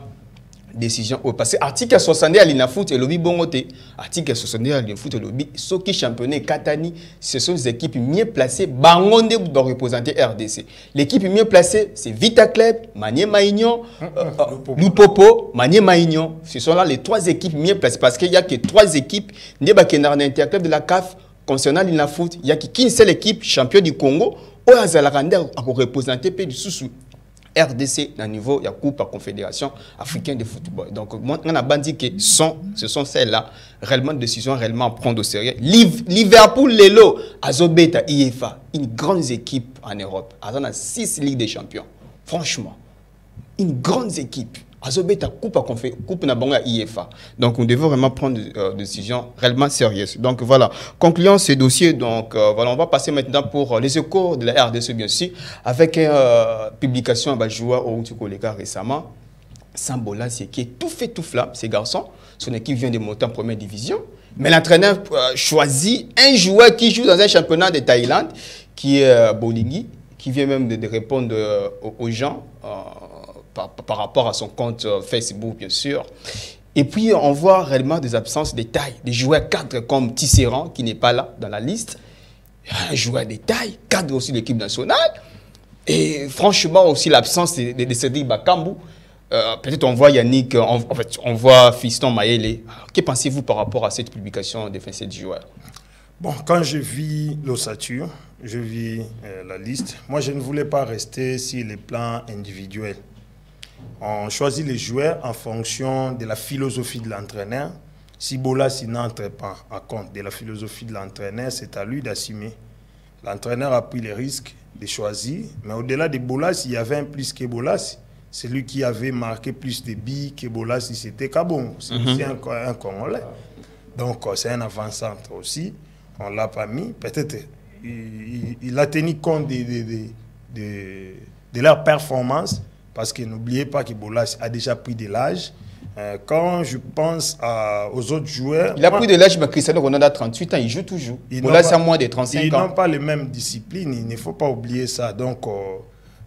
A: décision parce que article 70 à l'Inafoot et lobby bongoté article 70 à l'Inafoot et lobby ceux qui championnent Katani ce sont les équipes mieux placées bangonde doit représenter RDC l'équipe mieux placée c'est Vita Club Maniema Union Lupopo Maniema Union ce sont là les 3 équipes mieux placées parce qu'il y a que 3 équipes n'est pas interclub de la CAF concernant l'Inafoot il y a qu'une seule équipe champion du Congo au Azalakanda à représenter pays du sous RDC à niveau de la Coupe à Confédération africaine de football. Donc, on a bandit que ce sont celles-là, réellement décision, réellement à prendre au sérieux. Liverpool, Lelo, Azobeta, IFA, une grande équipe en Europe. On a 6 Ligues des Champions. Franchement, une grande équipe. Azobeta, coupe na bango à IFA. Donc, on devait vraiment prendre des décisions réellement sérieuses. Donc, voilà. Concluant ce dossier, donc, voilà, on va passer maintenant pour les échos de la RDC, bien sûr, avec une publication à Bajoua au Tukoleka récemment. Sambola, c'est qui est tout fait, tout flamme, ces garçons. Son équipe vient de monter en première division. Mais l'entraîneur choisit un joueur qui joue dans un championnat de Thaïlande, qui est Bolingi, qui vient même de répondre aux gens. par rapport à son compte Facebook, bien sûr. Et puis, on voit réellement des absences de taille. Des joueurs cadres comme Tisserand, qui n'est pas là dans la liste. Un joueur de taille, cadre aussi de l'équipe nationale. Et franchement, aussi l'absence de Cédric Bakambu. Peut-être on voit Yannick, en fait, on voit Fiston Mayele. Que pensez-vous par rapport à cette publication de ces joueurs?
B: Bon, quand je vis l'ossature, je vis la liste. Moi, je ne voulais pas rester sur les plans individuels. On choisit les joueurs en fonction de la philosophie de l'entraîneur. Si Bolas n'entre pas en compte de la philosophie de l'entraîneur, c'est à lui d'assumer. L'entraîneur a pris les risques de choisir, mais au-delà de Bolas, il y avait un plus que Bolas. C'est lui qui avait marqué plus de billes que Bolas, c'était Kabon. C'est aussi un Congolais. Donc, c'est un avant-centre aussi. On ne l'a pas mis. Peut-être il a tenu compte de leur performance. Parce que n'oubliez pas que Bolas a déjà pris de l'âge. Quand je pense aux autres joueurs...
A: Il a pris de l'âge, mais Cristiano Ronaldo a 38 ans, il joue toujours. Bolas a moins de 35 ans.
B: Ils n'ont pas les mêmes disciplines, il ne faut pas oublier ça. Donc,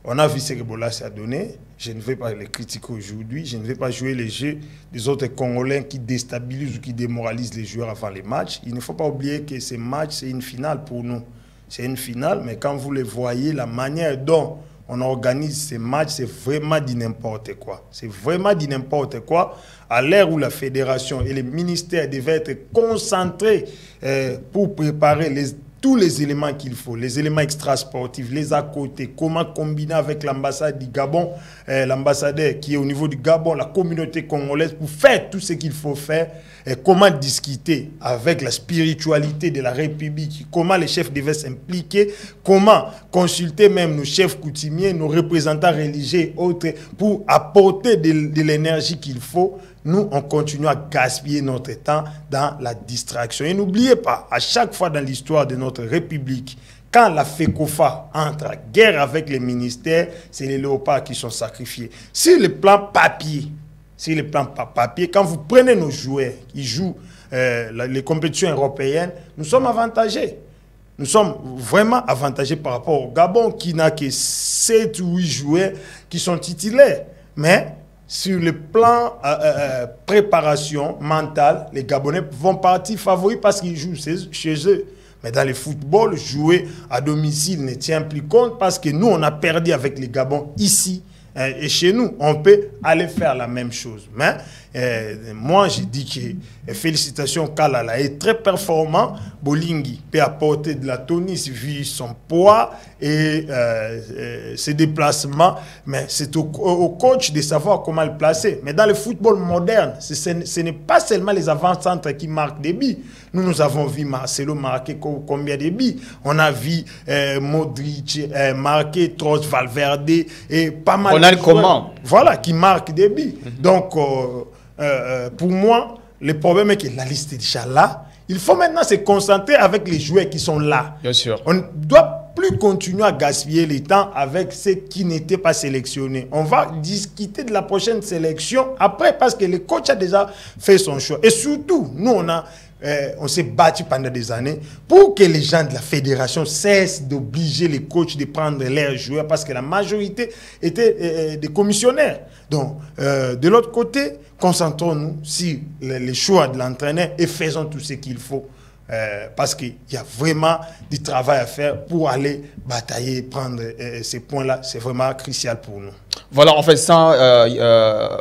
B: on a vu ce que Bolas a donné. Je ne vais pas les critiquer aujourd'hui. Je ne vais pas jouer les jeux des autres Congolais qui déstabilisent ou qui démoralisent les joueurs avant les matchs. Il ne faut pas oublier que ces matchs, c'est une finale pour nous. C'est une finale, mais quand vous les voyez, la manière dont on organise ces matchs, c'est vraiment du n'importe quoi. C'est vraiment du n'importe quoi. À l'ère où la fédération et les ministères devaient être concentrés pour préparer tous les éléments qu'il faut, les éléments extrasportifs, les à côté, comment combiner avec l'ambassade du Gabon, l'ambassadeur qui est au niveau du Gabon, la communauté congolaise, pour faire tout ce qu'il faut faire, comment discuter avec la spiritualité de la République, comment les chefs devaient s'impliquer, comment consulter même nos chefs coutumiers, nos représentants religieux, autres, pour apporter de l'énergie qu'il faut. Nous, on continue à gaspiller notre temps dans la distraction. Et n'oubliez pas, à chaque fois dans l'histoire de notre République, quand la FECOFA entre en guerre avec les ministères, c'est les léopards qui sont sacrifiés. Sur le plan papier, quand vous prenez nos joueurs qui jouent les compétitions européennes, nous sommes avantagés. Nous sommes vraiment avantagés par rapport au Gabon qui n'a que 7 ou 8 joueurs qui sont titulaires. Mais sur le plan préparation mentale, les Gabonais vont partir favoris parce qu'ils jouent chez eux. Mais dans le football, jouer à domicile ne tient plus compte parce que nous, on a perdu avec les Gabons ici. Et chez nous, on peut aller faire la même chose. Mais moi, je dis que félicitations, Kalala est très performant. Bolingi peut apporter de la tonus vu son poids et ses déplacements. Mais c'est au coach de savoir comment le placer. Mais dans le football moderne, ce n'est pas seulement les avant-centres qui marquent des buts. Nous avons vu Marcelo marquer combien de buts. On a vu Modric marquer, Trost, Valverde et pas mal de joueurs, voilà, qui marquent des buts. Donc, pour moi, le problème est que la liste est déjà là. Il faut maintenant se concentrer avec les joueurs qui sont là.
A: Bien sûr.
B: On ne doit plus continuer à gaspiller le temps avec ceux qui n'étaient pas sélectionnés. On va discuter de la prochaine sélection après parce que le coach a déjà fait son choix. Et surtout, nous, on s'est battu pendant des années pour que les gens de la fédération cessent d'obliger les coachs de prendre leurs joueurs parce que la majorité était des commissionnaires. Donc, de l'autre côté, concentrons-nous sur les choix de l'entraîneur et faisons tout ce qu'il faut. Parce qu'il y a vraiment du travail à faire pour aller batailler, prendre ces points-là. C'est vraiment crucial pour nous.
A: Voilà, en fait, sans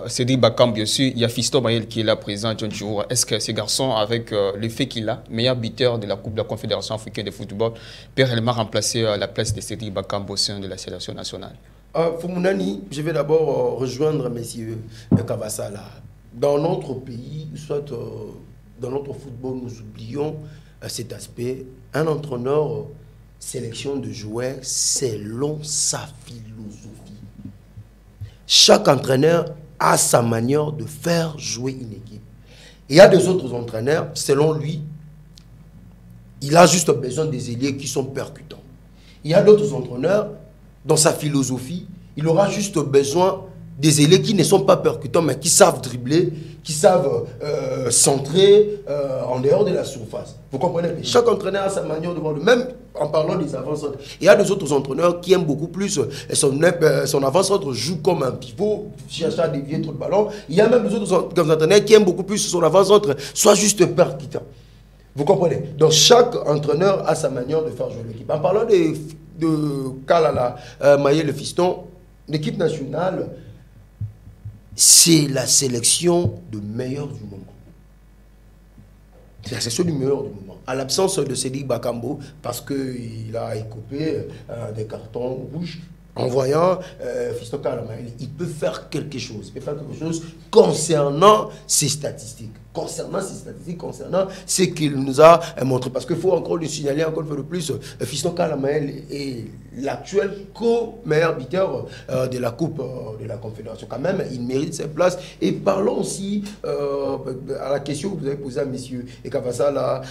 A: Cédric Bakambu, bien sûr, il y a Fiston Mayele qui est là présent, John Chouroua. Est-ce que ce garçon, avec le fait qu'il a, meilleur buteur de la Coupe de la Confédération africaine de football, peut réellement remplacer la place de Cédric Bakambu au sein de la sélection nationale?
C: Foumounani, je vais d'abord rejoindre messieurs Kavassala. Dans notre pays, soit dans notre football, nous oublions cet aspect. Un entraîneur sélection de joueurs selon sa philosophie. Chaque entraîneur a sa manière de faire jouer une équipe. Il y a des autres entraîneurs, selon lui, il a juste besoin des ailiers qui sont percutants. Il y a d'autres entraîneurs, dans sa philosophie, il aura juste besoin des ailiers qui ne sont pas percutants, mais qui savent dribbler, qui savent centrer en dehors de la surface. Vous comprenez? Chaque entraîneur a sa manière de voir. Même en parlant des avant-centres, il y a des autres entraîneurs qui aiment beaucoup plus son avant-centre joue comme un pivot, cherche à dévier trop le ballon. Il y a même des autres entraîneurs qui aiment beaucoup plus son avant-centre soit juste percutant. Vous comprenez? Donc chaque entraîneur a sa manière de faire jouer l'équipe. En parlant de Kalala, Maïe le fiston, l'équipe nationale, c'est la sélection de meilleurs du moment. C'est la sélection du meilleur du moment. À l'absence de Cédric Bakambo, parce qu'il a écopé des cartons rouges, en voyant Fiston Kalala, il peut faire quelque chose. Il peut faire quelque chose concernant ses statistiques. Concernant ce qu'il nous a montré. Parce qu'il faut encore lui signaler, encore une fois de plus, Fiston Kalala est l'actuel co-meilleur buteur de la Coupe de la Confédération. Quand même, il mérite sa place. Et parlons aussi à la question que vous avez posée à M. Ekavasala,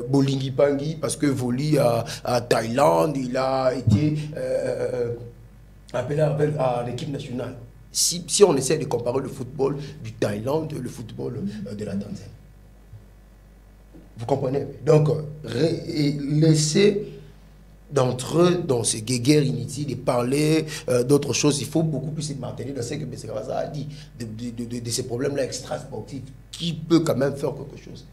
C: Bolingi Pangui, parce que Voli à Thaïlande, il a été appelé à l'équipe nationale. Si on essaie de comparer le football du Thaïlande et le football de la Tanzanie. Vous comprenez? Donc, laisser d'entre eux dans ces guéguerres inutiles de parler d'autres choses. Il faut beaucoup plus se maintenir dans ce que M. Kavaza a dit, de ces problèmes-là extra-sportifs, qui peut quand même faire quelque chose.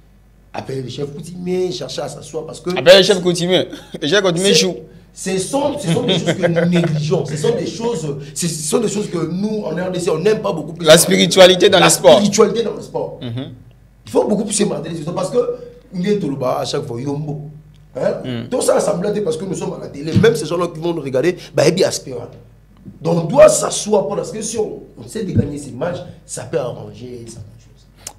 C: Appeler le chef coutumier, chercher à s'asseoir parce que...
A: Appeler le chef coutumier. Le chef coutumier joue.
C: Ce sont des choses que nous négligeons. Ce sont des choses que nous, en RDC, on n'aime pas beaucoup plus.
A: La spiritualité dans le sport.
C: La spiritualité dans le sport. Il faut beaucoup plus se maintenir parce que il est tout le bas à chaque fois. Yombo. Tout ça assemblé parce que nous sommes à la télé. Même ces gens-là qui vont nous regarder, bah, bien aspirant. Donc on doit s'asseoir parce que si on sait de gagner ces matchs, ça peut arranger ça.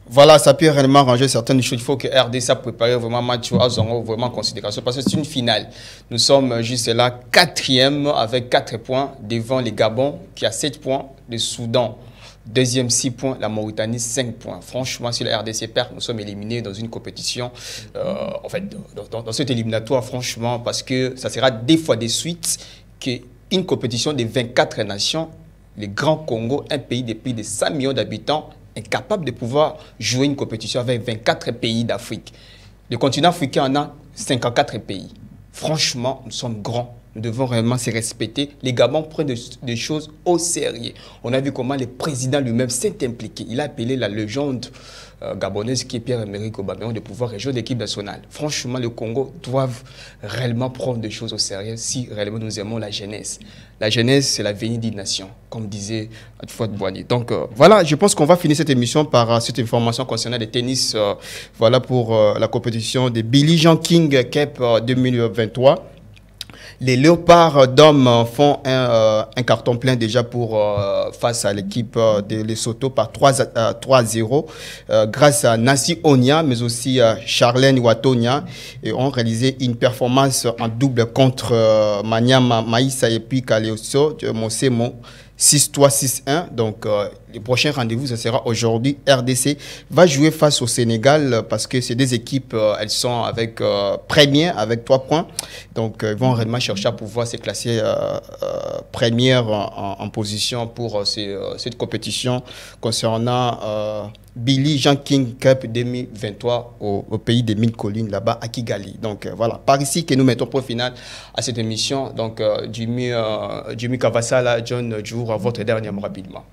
A: Voilà, ça peut réellement arranger certaines choses. Il faut que RDC prépare vraiment un match à Zongo, vraiment en considération, parce que c'est une finale. Nous sommes juste là, 4e avec 4 points devant les Gabon, qui a 7 points, le Soudan, 2e 6 points, la Mauritanie 5 points. Franchement, si la RDC perd, nous sommes éliminés dans une compétition, en fait, dans cette éliminatoire, franchement, parce que ça sera des fois de suite qu'une compétition de 24 nations, le Grand Congo, un pays de plus de 5 millions d'habitants, incapable de pouvoir jouer une compétition avec 24 pays d'Afrique. Le continent africain en a 54 pays. Franchement, nous sommes grands. Nous devons réellement se respecter. Les Gabons prennent des choses au sérieux. On a vu comment le président lui-même s'est impliqué. Il a appelé la légende gabonaise qui est Pierre-Emerick Aubameyang de pouvoir rejoindre l'équipe nationale. Franchement, le Congo doit réellement prendre des choses au sérieux si réellement nous aimons la jeunesse. La jeunesse, c'est l'avenir d'une nation, comme disait Fouad Boigny. Donc voilà, je pense qu'on va finir cette émission par cette information concernant le tennis. Voilà pour la compétition de Billie Jean King Cup 2023. Les Léopards d'hommes font un carton plein déjà pour face à l'équipe de Lesotho par 3-0 grâce à Nassi Onia mais aussi à Charlène Watonia et ont réalisé une performance en double contre Maniama Maïssa et puis Kaleoso de Mosemo 6-3, 6-1. Donc, le prochain rendez-vous, ce sera aujourd'hui. RDC va jouer face au Sénégal parce que ces deux équipes, elles sont avec première, avec 3 points. Donc, ils vont réellement chercher à pouvoir se classer première en position pour cette compétition concernant Billie Jean King Cup 2023 au pays des Mille Collines, là-bas à Kigali. Donc voilà, par ici que nous mettons point final à cette émission. Donc Jimmy Kavasala, John Djour, votre dernier mot rapidement.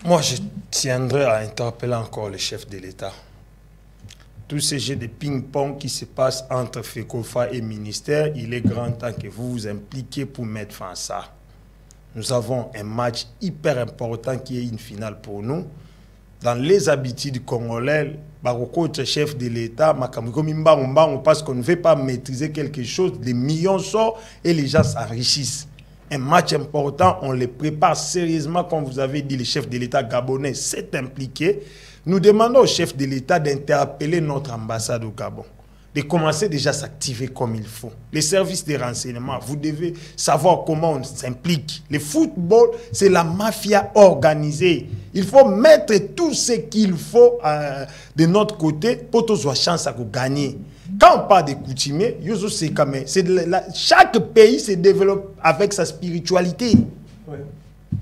B: Moi, je tiendrai à interpeller encore le chef de l'État. Tous ces jeux de ping-pong qui se passent entre FECOFA et ministère, il est grand temps que vous vous impliquiez pour mettre fin à ça. Nous avons un match hyper important qui est une finale pour nous. Dans les habitudes congolaises, le chef de l'État, parce qu'on ne veut pas maîtriser quelque chose, les millions sortent et les gens s'enrichissent. Un match important, on le prépare sérieusement, comme vous avez dit, le chef de l'État gabonais s'est impliqué. Nous demandons au chef de l'État d'interpeller notre ambassade au Gabon, de commencer déjà à s'activer comme il faut. Les services de renseignement, vous devez savoir comment on s'implique. Le football, c'est la mafia organisée. Il faut mettre tout ce qu'il faut de notre côté pour tous avoir chance à gagner. Quand on parle des coutumiers, chaque pays se développe avec sa spiritualité. Ouais.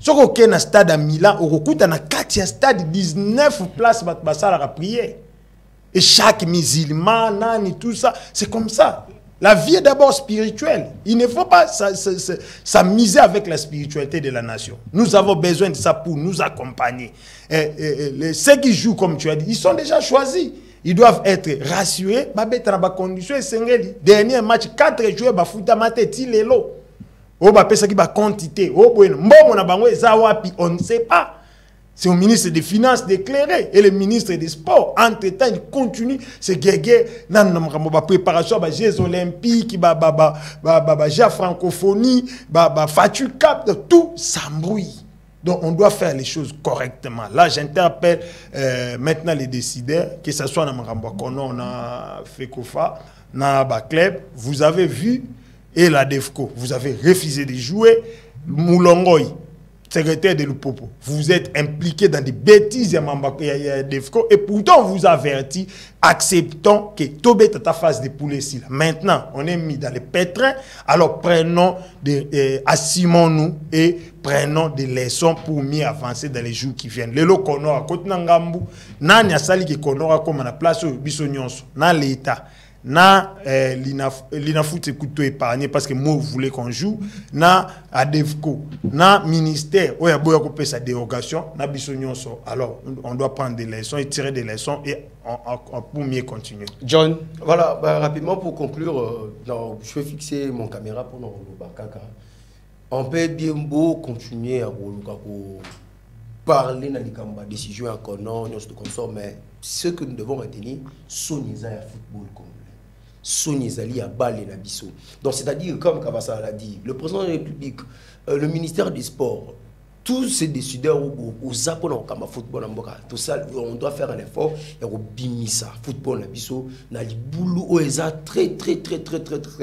E: Ce qui est stade à Milan, au recoute dans 4 stade 19 places à prier. Et chaque musulman, nani, tout ça, c'est comme ça. La vie est d'abord spirituelle. Il ne faut pas s'amuser avec la spiritualité de la nation. Nous avons besoin de ça pour nous accompagner. Ceux qui jouent, comme tu as dit, ils sont déjà choisis. Ils doivent être rassurés. Dernier match, 4 joueurs, on ne sait pas. C'est au ministre des Finances d'éclairer et le ministre des Sports. Entre-temps, il continue ce guégué dans la préparation des Jeux Olympiques, la francophonie, Fatu Cap, tout s'embrouille. Donc, on doit faire les choses correctement. Là, j'interpelle maintenant les décideurs, que ce soit dans Marambakono, dans FECOFA, dans Bacleb, vous avez vu, et la DEFCO, vous avez refusé de jouer. Moulongoy, secrétaire de l'Upopo, vous êtes impliqué dans des bêtises de DEFCO et pourtant on vous avertit, acceptons que Tobé Tata fasse des poulets ici. Maintenant, on est mis dans les pétrins, alors assumons-nous et prenons des leçons pour mieux avancer dans les jours qui viennent. Le Lokono, à côté Nangambu, Nanya Sali qui Konora comme à la place où Bissonyonso, dans l'État. Na l'inafout écoute épargné parce que moi voulais qu'on joue na ADEFCO na ministère où il y a beaucoup de sa dérogation na bisognoso. Alors on doit prendre des leçons et tirer des leçons et pour mieux continuer.
A: John,
C: voilà, rapidement pour conclure, je vais fixer mon caméra pour nous bakaka. On peut bien beau continuer à parler dans les décisions encore non mais ce que nous devons retenir c'est le football congolais. Sonizali a balé na biso. Donc c'est-à-dire comme Kabassa l'a dit, le président de la République, le ministère des Sports, tous ces décideurs au Japon au football tout ça on doit faire un effort et au bimisa football na biso na libulu oeza très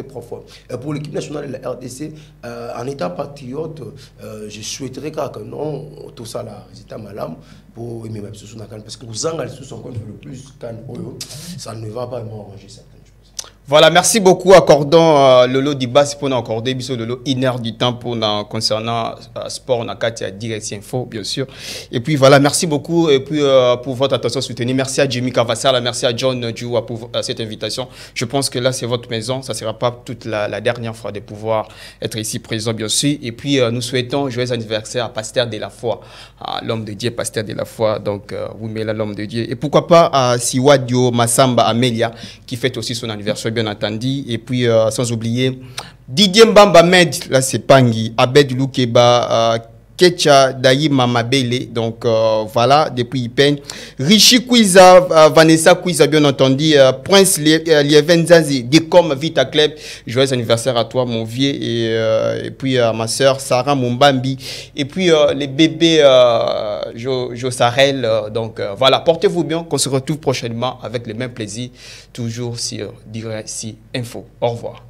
C: profond. Et pour l'équipe nationale de la RDC en étant patriote, je souhaiterais que non tout ça là résultat malam pour aimer ma biso parce que vous en allez sous son compte le plus ça ne va pas m'arranger ça.
A: Voilà, merci beaucoup. Accordons Lolo Dibas pour nous accorder Lolo 1 heure du temps pour nous concernant sport, on a Direct Info, bien sûr. Et puis voilà, merci beaucoup et puis pour votre attention soutenue. Merci à Jimmy Cavassal, merci à John Djoua pour cette invitation. Je pense que là, c'est votre maison. Ça ne sera pas toute la dernière fois de pouvoir être ici présent, bien sûr. Et puis, nous souhaitons joyeux anniversaire à Pasteur de la Foi, l'homme de Dieu, Pasteur de la Foi. Donc, vous mettez là l'homme de Dieu. Et pourquoi pas à Siwadio Massamba Amelia, qui fête aussi son anniversaire, bien entendu. Et puis, sans oublier Didier Mbamba Med, là c'est Pangui, Abed Loukeba, Kecha Dayi Mamabele, donc voilà, depuis Ipen. Rishi Kouiza, Vanessa Kouiza, bien entendu, Prince Lievenzazi, Decom Vita Club, joyeux anniversaire à toi, mon vieux, et puis à ma soeur Sarah Mumbambi, et puis les bébés Josarel, donc voilà, portez-vous bien, qu'on se retrouve prochainement avec le même plaisir, toujours sur Direct Info. Au revoir.